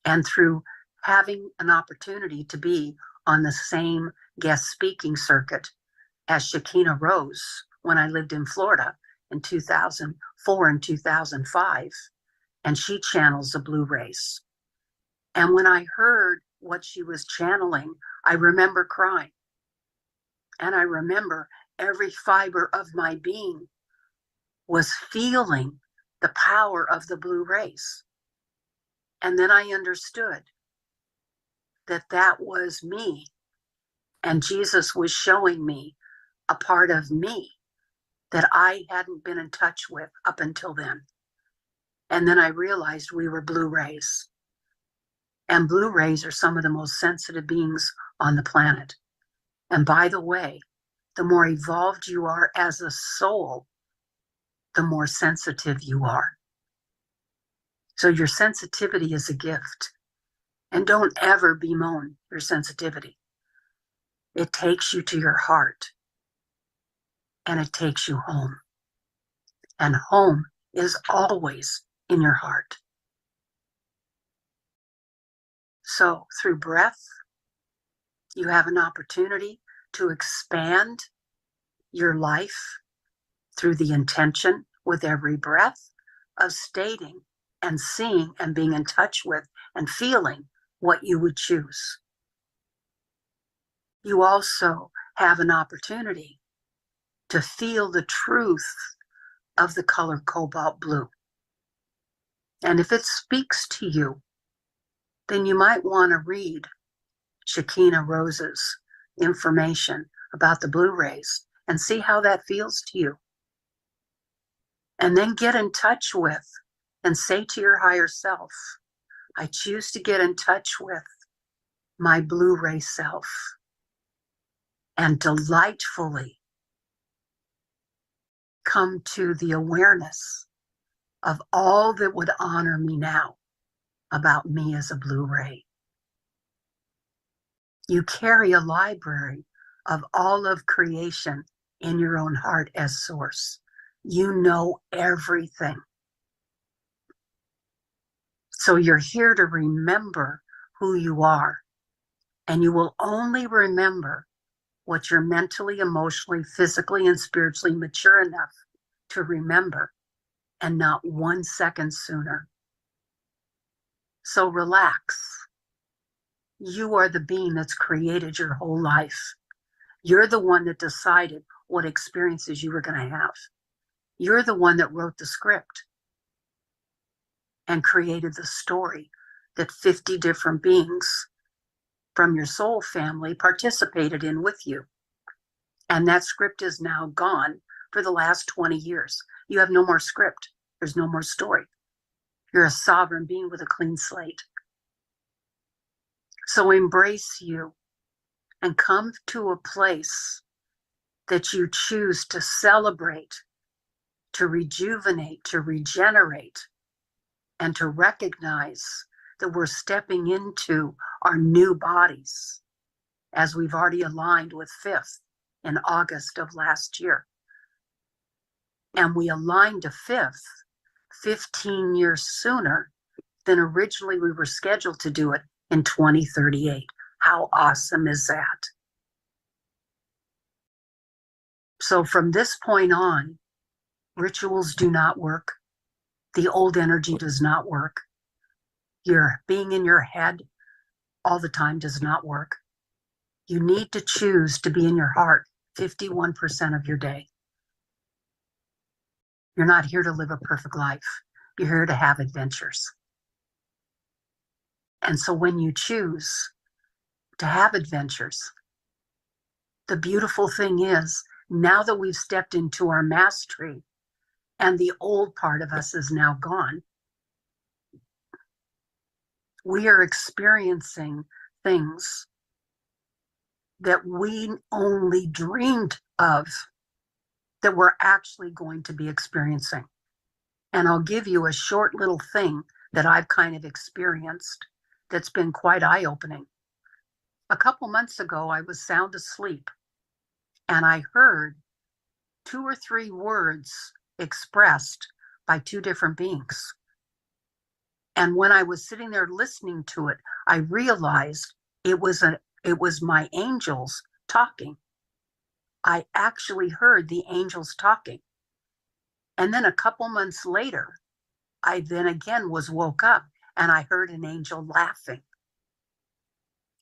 And through having an opportunity to be on the same guest speaking circuit as Shekinah Rose when I lived in Florida in 2004 and 2005, and she channels the blue race. And when I heard what she was channeling, I remember crying. And I remember every fiber of my being was feeling the power of the blue race. And then I understood that that was me. And Jesus was showing me a part of me that I hadn't been in touch with up until then. And then I realized we were blue rays. And blue rays are some of the most sensitive beings on the planet. And by the way, the more evolved you are as a soul, the more sensitive you are. So your sensitivity is a gift. And don't ever bemoan your sensitivity. It takes you to your heart. And it takes you home. And home is always in your heart. So through breath, you have an opportunity to expand your life through the intention with every breath of stating and seeing and being in touch with and feeling what you would choose. You also have an opportunity to feel the truth of the color cobalt blue. And if it speaks to you, then you might want to read Shekinah Rose's information about the blue rays and see how that feels to you. And then get in touch with and say to your higher self, I choose to get in touch with my blue ray self and delightfully come to the awareness of all that would honor me now about me as a blue ray. You carry a library of all of creation in your own heart as source. You know everything. So you're here to remember who you are. And you will only remember what you're mentally, emotionally, physically, and spiritually mature enough to remember, and not 1 second sooner. So relax You are the being that's created your whole life. You're the one that decided what experiences you were going to have. You're the one that wrote the script and created the story that 50 different beings from your soul family participated in with you. And that script is now gone for the last 20 years. You have no more script. There's no more story. You're a sovereign being with a clean slate. So embrace you and come to a place that you choose to celebrate, to rejuvenate, to regenerate, and to recognize that we're stepping into our new bodies as we've already aligned with fifth in August of last year. And we aligned to fifth 15 years sooner than originally we were scheduled to do it in 2038. How awesome is that? So from this point on, rituals do not work. The old energy does not work. Your being in your head all the time does not work. You need to choose to be in your heart 51% of your day. You're not here to live a perfect life. You're here to have adventures. And so when you choose to have adventures, the beautiful thing is, now that we've stepped into our mastery and the old part of us is now gone, we are experiencing things that we only dreamed of that we're actually going to be experiencing. And I'll give you a short little thing that I've kind of experienced that's been quite eye-opening. A couple months ago, I was sound asleep and I heard 2 or 3 words expressed by 2 different beings. And when I was sitting there listening to it, I realized it was my angels talking. I actually heard the angels talking. And then a couple months later, I then again was woke up and I heard an angel laughing.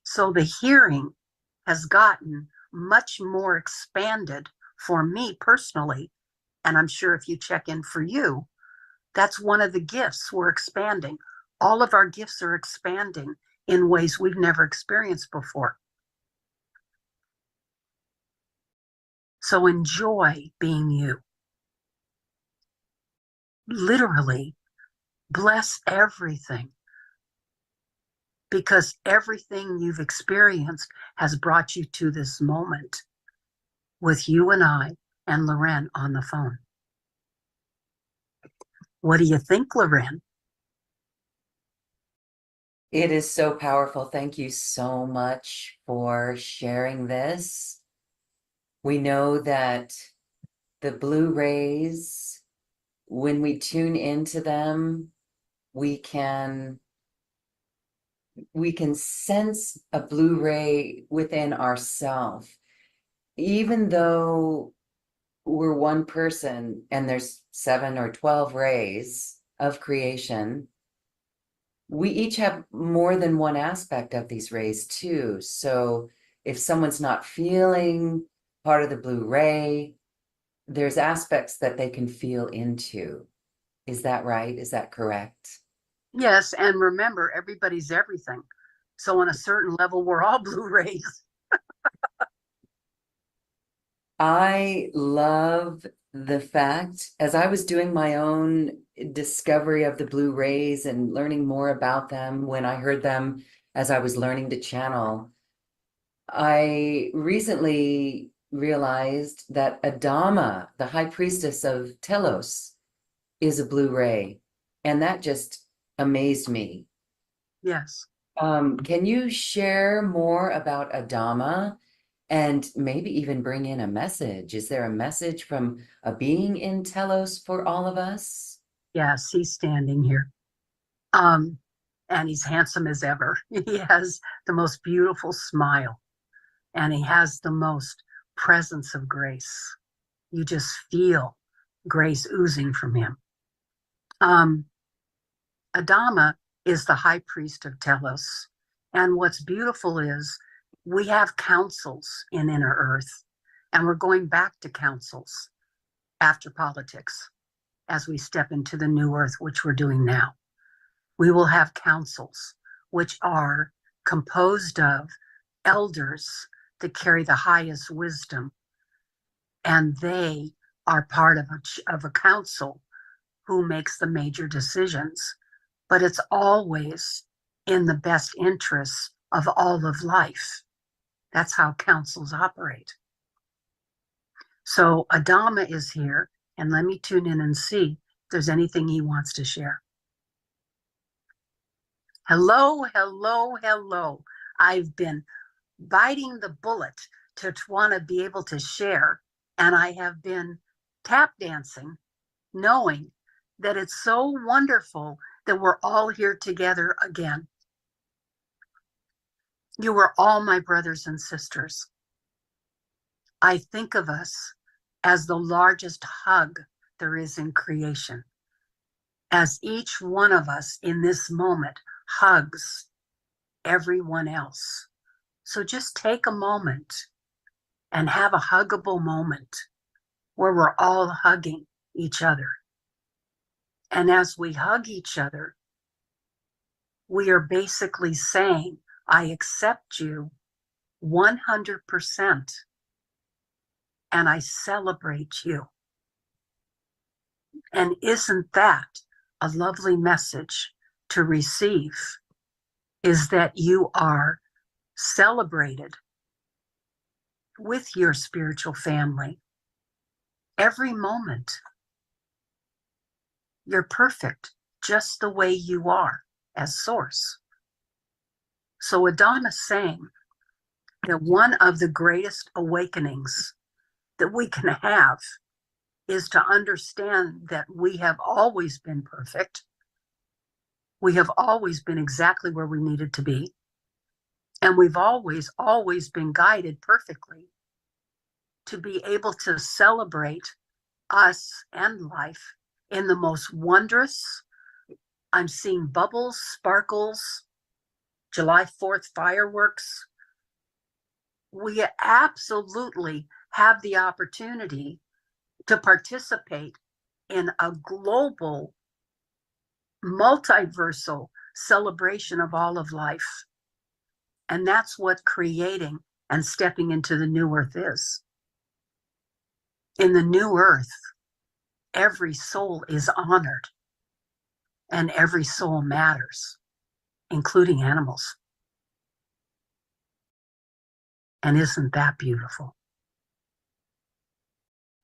So the hearing has gotten much more expanded for me personally. And I'm sure if you check in for you, that's one of the gifts we're expanding. All of our gifts are expanding in ways we've never experienced before. So enjoy being you. Literally, bless everything. Because everything you've experienced has brought you to this moment with you and I and Loren on the phone. What do you think, Loren? It is so powerful. Thank you so much for sharing this. We know that the blue rays, when we tune into them, we can sense a blue ray within ourselves. Even though we're one person and there's 7 or 12 rays of creation, we each have more than one aspect of these rays too. So if someone's not feeling part of the blue ray, there's aspects that they can feel into. Is that right? Is that correct? Yes, and remember, everybody's everything. So on a certain level, we're all blue rays. I love the fact, as I was doing my own discovery of the blue rays and learning more about them, when I heard them as I was learning to channel, I recently realized that Adama, the high priestess of Telos, is a blue ray. And that just amazed me. Yes. Can you share more about Adama and maybe even bring in a message? Is there a message from a being in Telos for all of us? Yes, he's standing here. And he's handsome as ever. He has the most beautiful smile and he has the most presence of grace. You just feel grace oozing from him. Adama is the high priest of Telos, And what's beautiful is we have councils in Inner Earth, and we're going back to councils after politics as we step into the new earth, which we're doing now. We will have councils, which are composed of elders that carry the highest wisdom, and they are part of a council who makes the major decisions. But it's always in the best interests of all of life. That's how councils operate. So Adama is here, and let me tune in and see if there's anything he wants to share. Hello, hello, hello. I've been biting the bullet to want to be able to share, and I have been tap dancing, knowing that it's so wonderful that we're all here together again. You are all my brothers and sisters. I think of us as the largest hug there is in creation, as each one of us in this moment hugs everyone else. So just take a moment and have a huggable moment where we're all hugging each other. And as we hug each other, we are basically saying, I accept you 100%, and I celebrate you. And isn't that a lovely message to receive? Is that you are celebrated with your spiritual family every moment. You're perfect just the way you are as source. So Adama's saying that one of the greatest awakenings that we can have is to understand that we have always been perfect. We have always been exactly where we needed to be. And we've always been guided perfectly to be able to celebrate us and life in the most wondrous. I'm seeing bubbles, sparkles, July 4th fireworks. We absolutely have the opportunity to participate in a global, multiversal celebration of all of life. And that's what creating and stepping into the new earth is. In the new earth, every soul is honored and every soul matters, including animals. And isn't that beautiful?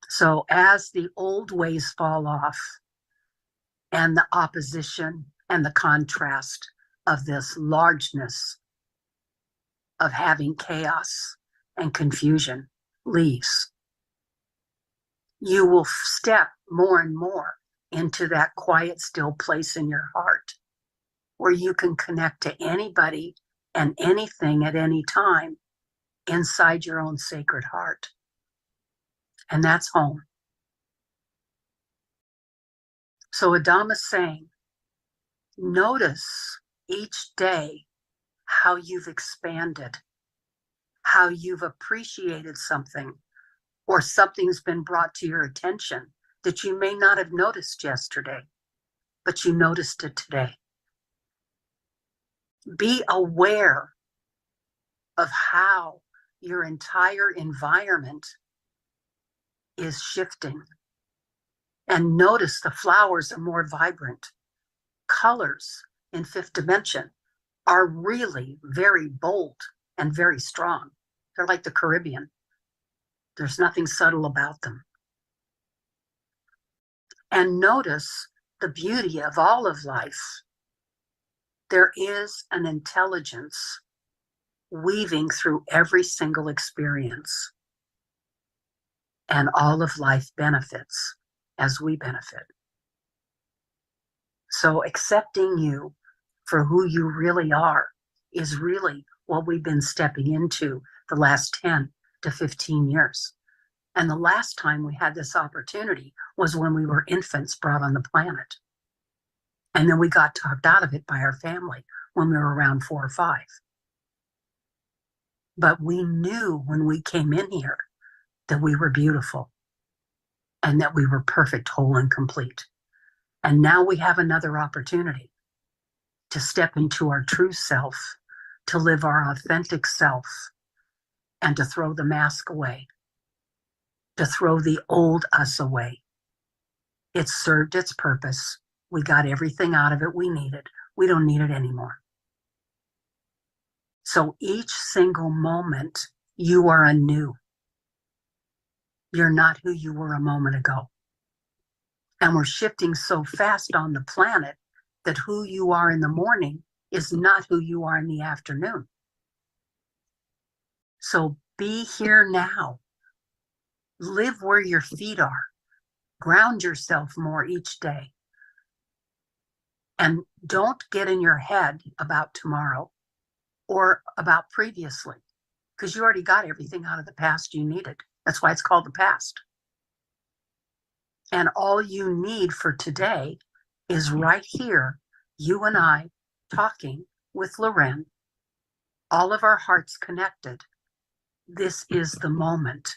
So as the old ways fall off and the opposition and the contrast of this largeness of having chaos and confusion leaves, you will step more and more into that quiet, still place in your heart where you can connect to anybody and anything at any time inside your own sacred heart. And that's home. So Adama's saying, notice each day how you've expanded, how you've appreciated something, or something's been brought to your attention that you may not have noticed yesterday, but you noticed it today. Be aware of how your entire environment is shifting. And notice the flowers are more vibrant. Colors in fifth dimension are really very bold and very strong. They're like the Caribbean. There's nothing subtle about them. And notice the beauty of all of life. There is an intelligence weaving through every single experience. And all of life benefits as we benefit. So accepting you for who you really are is really what we've been stepping into the last 10 to 15 years. And the last time we had this opportunity was when we were infants brought on the planet. And then we got talked out of it by our family when we were around 4 or 5. But we knew when we came in here that we were beautiful and that we were perfect, whole, and complete. And now we have another opportunity to step into our true self, to live our authentic self, and to throw the mask away, to throw the old us away. It served its purpose. We got everything out of it we needed. We don't need it anymore. So each single moment, you are anew. You're not who you were a moment ago. And we're shifting so fast on the planet that who you are in the morning is not who you are in the afternoon. So be here now. Live where your feet are. Ground yourself more each day. And don't get in your head about tomorrow or about previously, because you already got everything out of the past you needed. That's why it's called the past. And all you need for today is right here, you and I talking with Loren, all of our hearts connected. This is the moment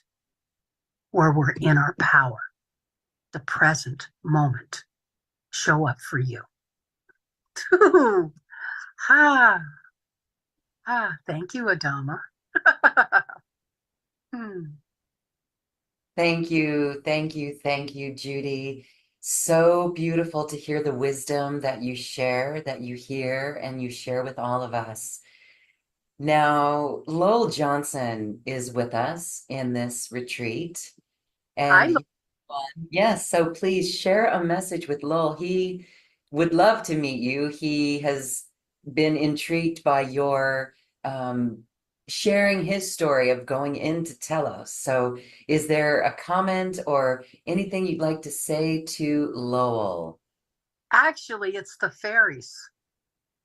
where we're in our power, the present moment. Show up for you. Ha, thank you, Adama. Thank you, thank you, thank you, Judy. So beautiful to hear the wisdom that you share, that you hear, and you share with all of us. Now, Lowell Johnson is with us in this retreat. And yes, so please share a message with Lowell. He would love to meet you. He has been intrigued by your sharing his story of going into Telos. So is there a comment or anything you'd like to say to Lowell? Actually, it's the fairies.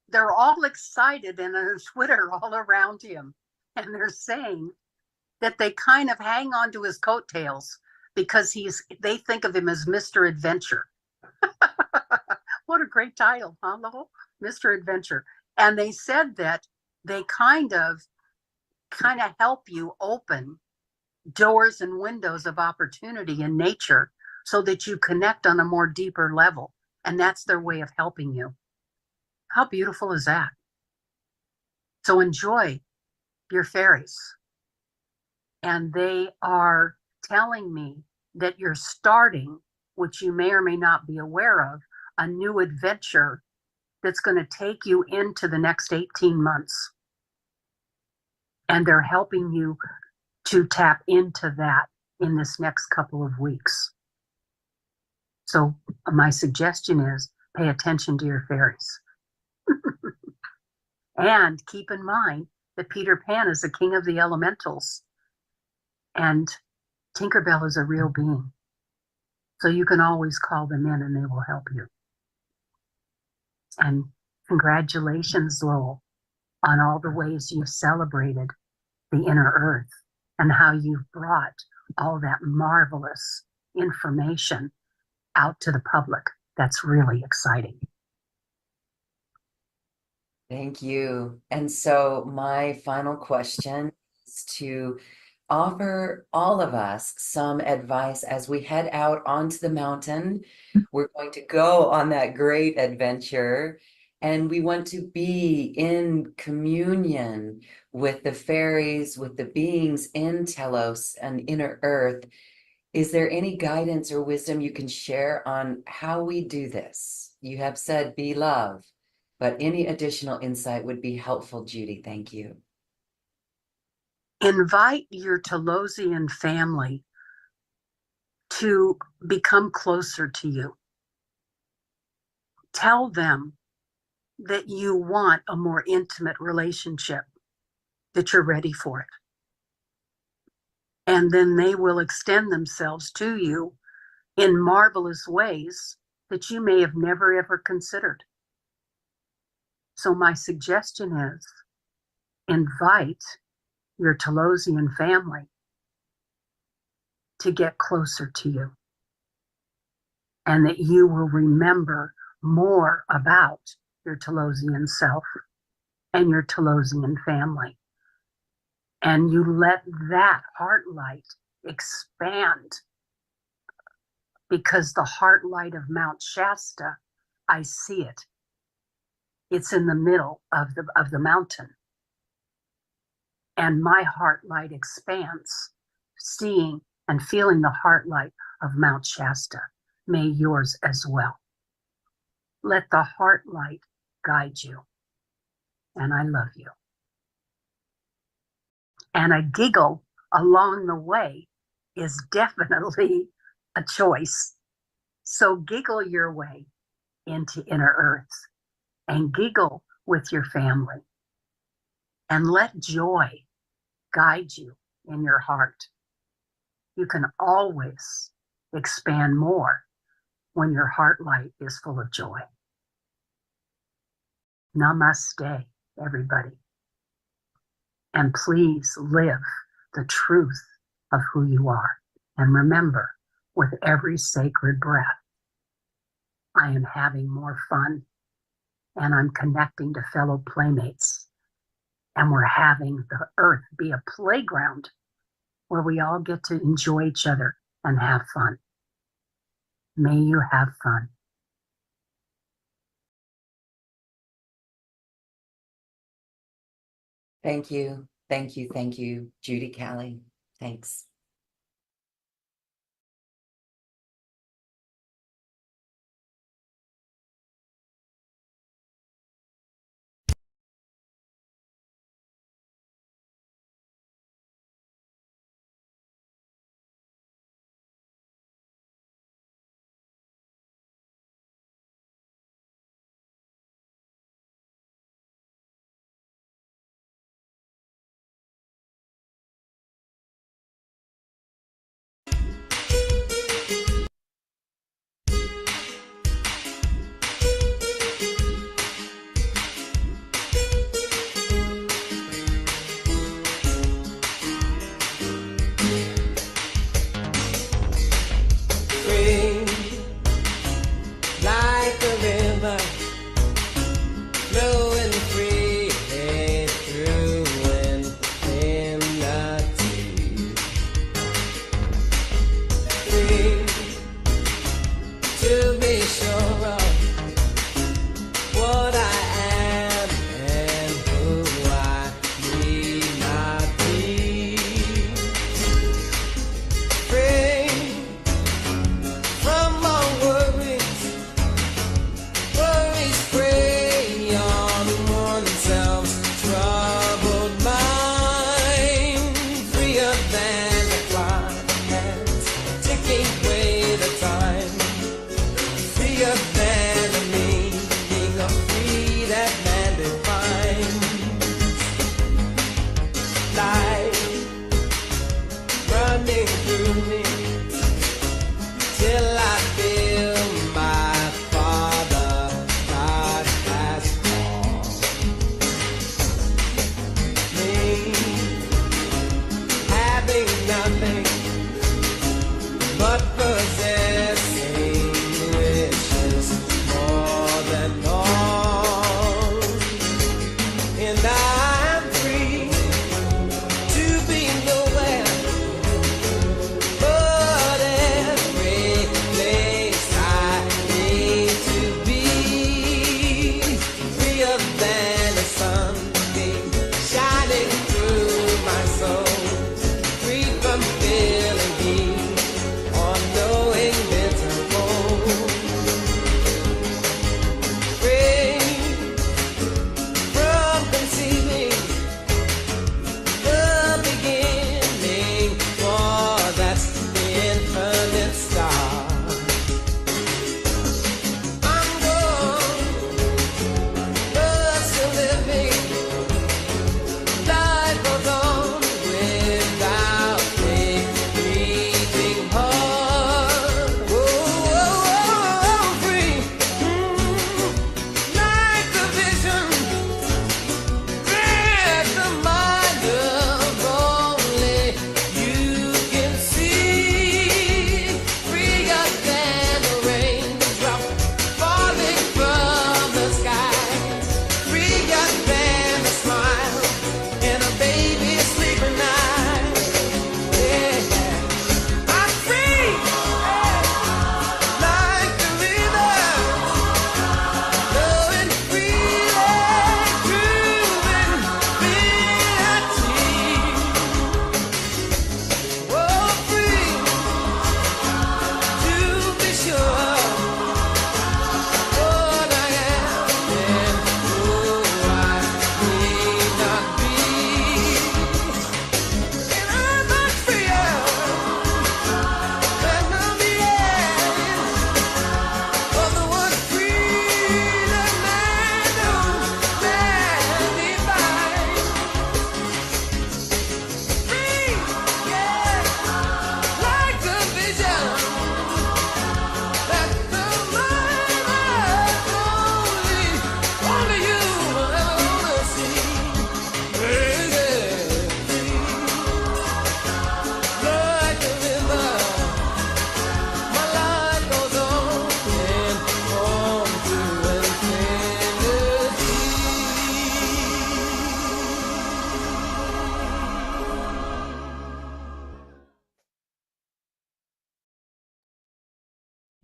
They're all excited and there's Twitter all around him. And they're saying that they kind of hang on to his coattails because they think of him as Mr. Adventure. What a great title, huh, Lowell? Mr. Adventure. And they said that they kind of help you open doors and windows of opportunity in nature so that you connect on a more deeper level. And that's their way of helping you. How beautiful is that? So enjoy your fairies. And they are telling me that you're starting, which you may or may not be aware of, a new adventure that's going to take you into the next 18 months. And they're helping you to tap into that in this next couple of weeks. So my suggestion is pay attention to your fairies. And keep in mind that Peter Pan is the king of the elementals. And Tinkerbell is a real being. So you can always call them in and they will help you. And congratulations, Lowell, on all the ways you've celebrated the inner earth and how you've brought all that marvelous information out to the public. That's really exciting. Thank you. And so my final question is to offer all of us some advice as we head out onto the mountain. We're going to go on that great adventure, and we want to be in communion with the fairies, with the beings in Telos and inner earth. Is there any guidance or wisdom you can share on how we do this? You have said be love, but any additional insight would be helpful, Judy. Thank you. Invite your Telosian family to become closer to you. Tell them that you want a more intimate relationship, that you're ready for it. And then they will extend themselves to you in marvelous ways that you may have never ever considered. So my suggestion is invite your Telosian family to get closer to you, and that you will remember more about your Telosian self and your Telosian family. And you let that heart light expand, because the heart light of Mount Shasta, I see it. It's in the middle of the mountain. And my heart light expands, seeing and feeling the heart light of Mount Shasta. May yours as well. Let the heart light guide you. And I love you. And a giggle along the way is definitely a choice. So giggle your way into inner earth and giggle with your family. And let joy guide you in your heart. You can always expand more when your heart light is full of joy. Namaste, everybody. And please live the truth of who you are. And remember, with every sacred breath, I am having more fun and I'm connecting to fellow playmates. And we're having the earth be a playground where we all get to enjoy each other and have fun. May you have fun. Thank you. Thank you. Thank you, Judy, Cali. Thanks.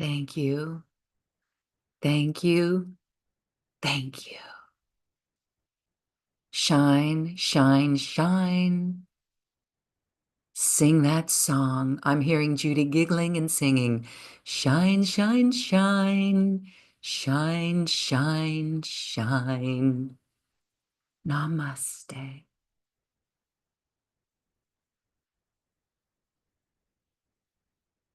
Thank you. Thank you. Thank you. Shine, shine, shine. Sing that song. I'm hearing Judy giggling and singing. Shine, shine, shine. Shine, shine, shine. Namaste.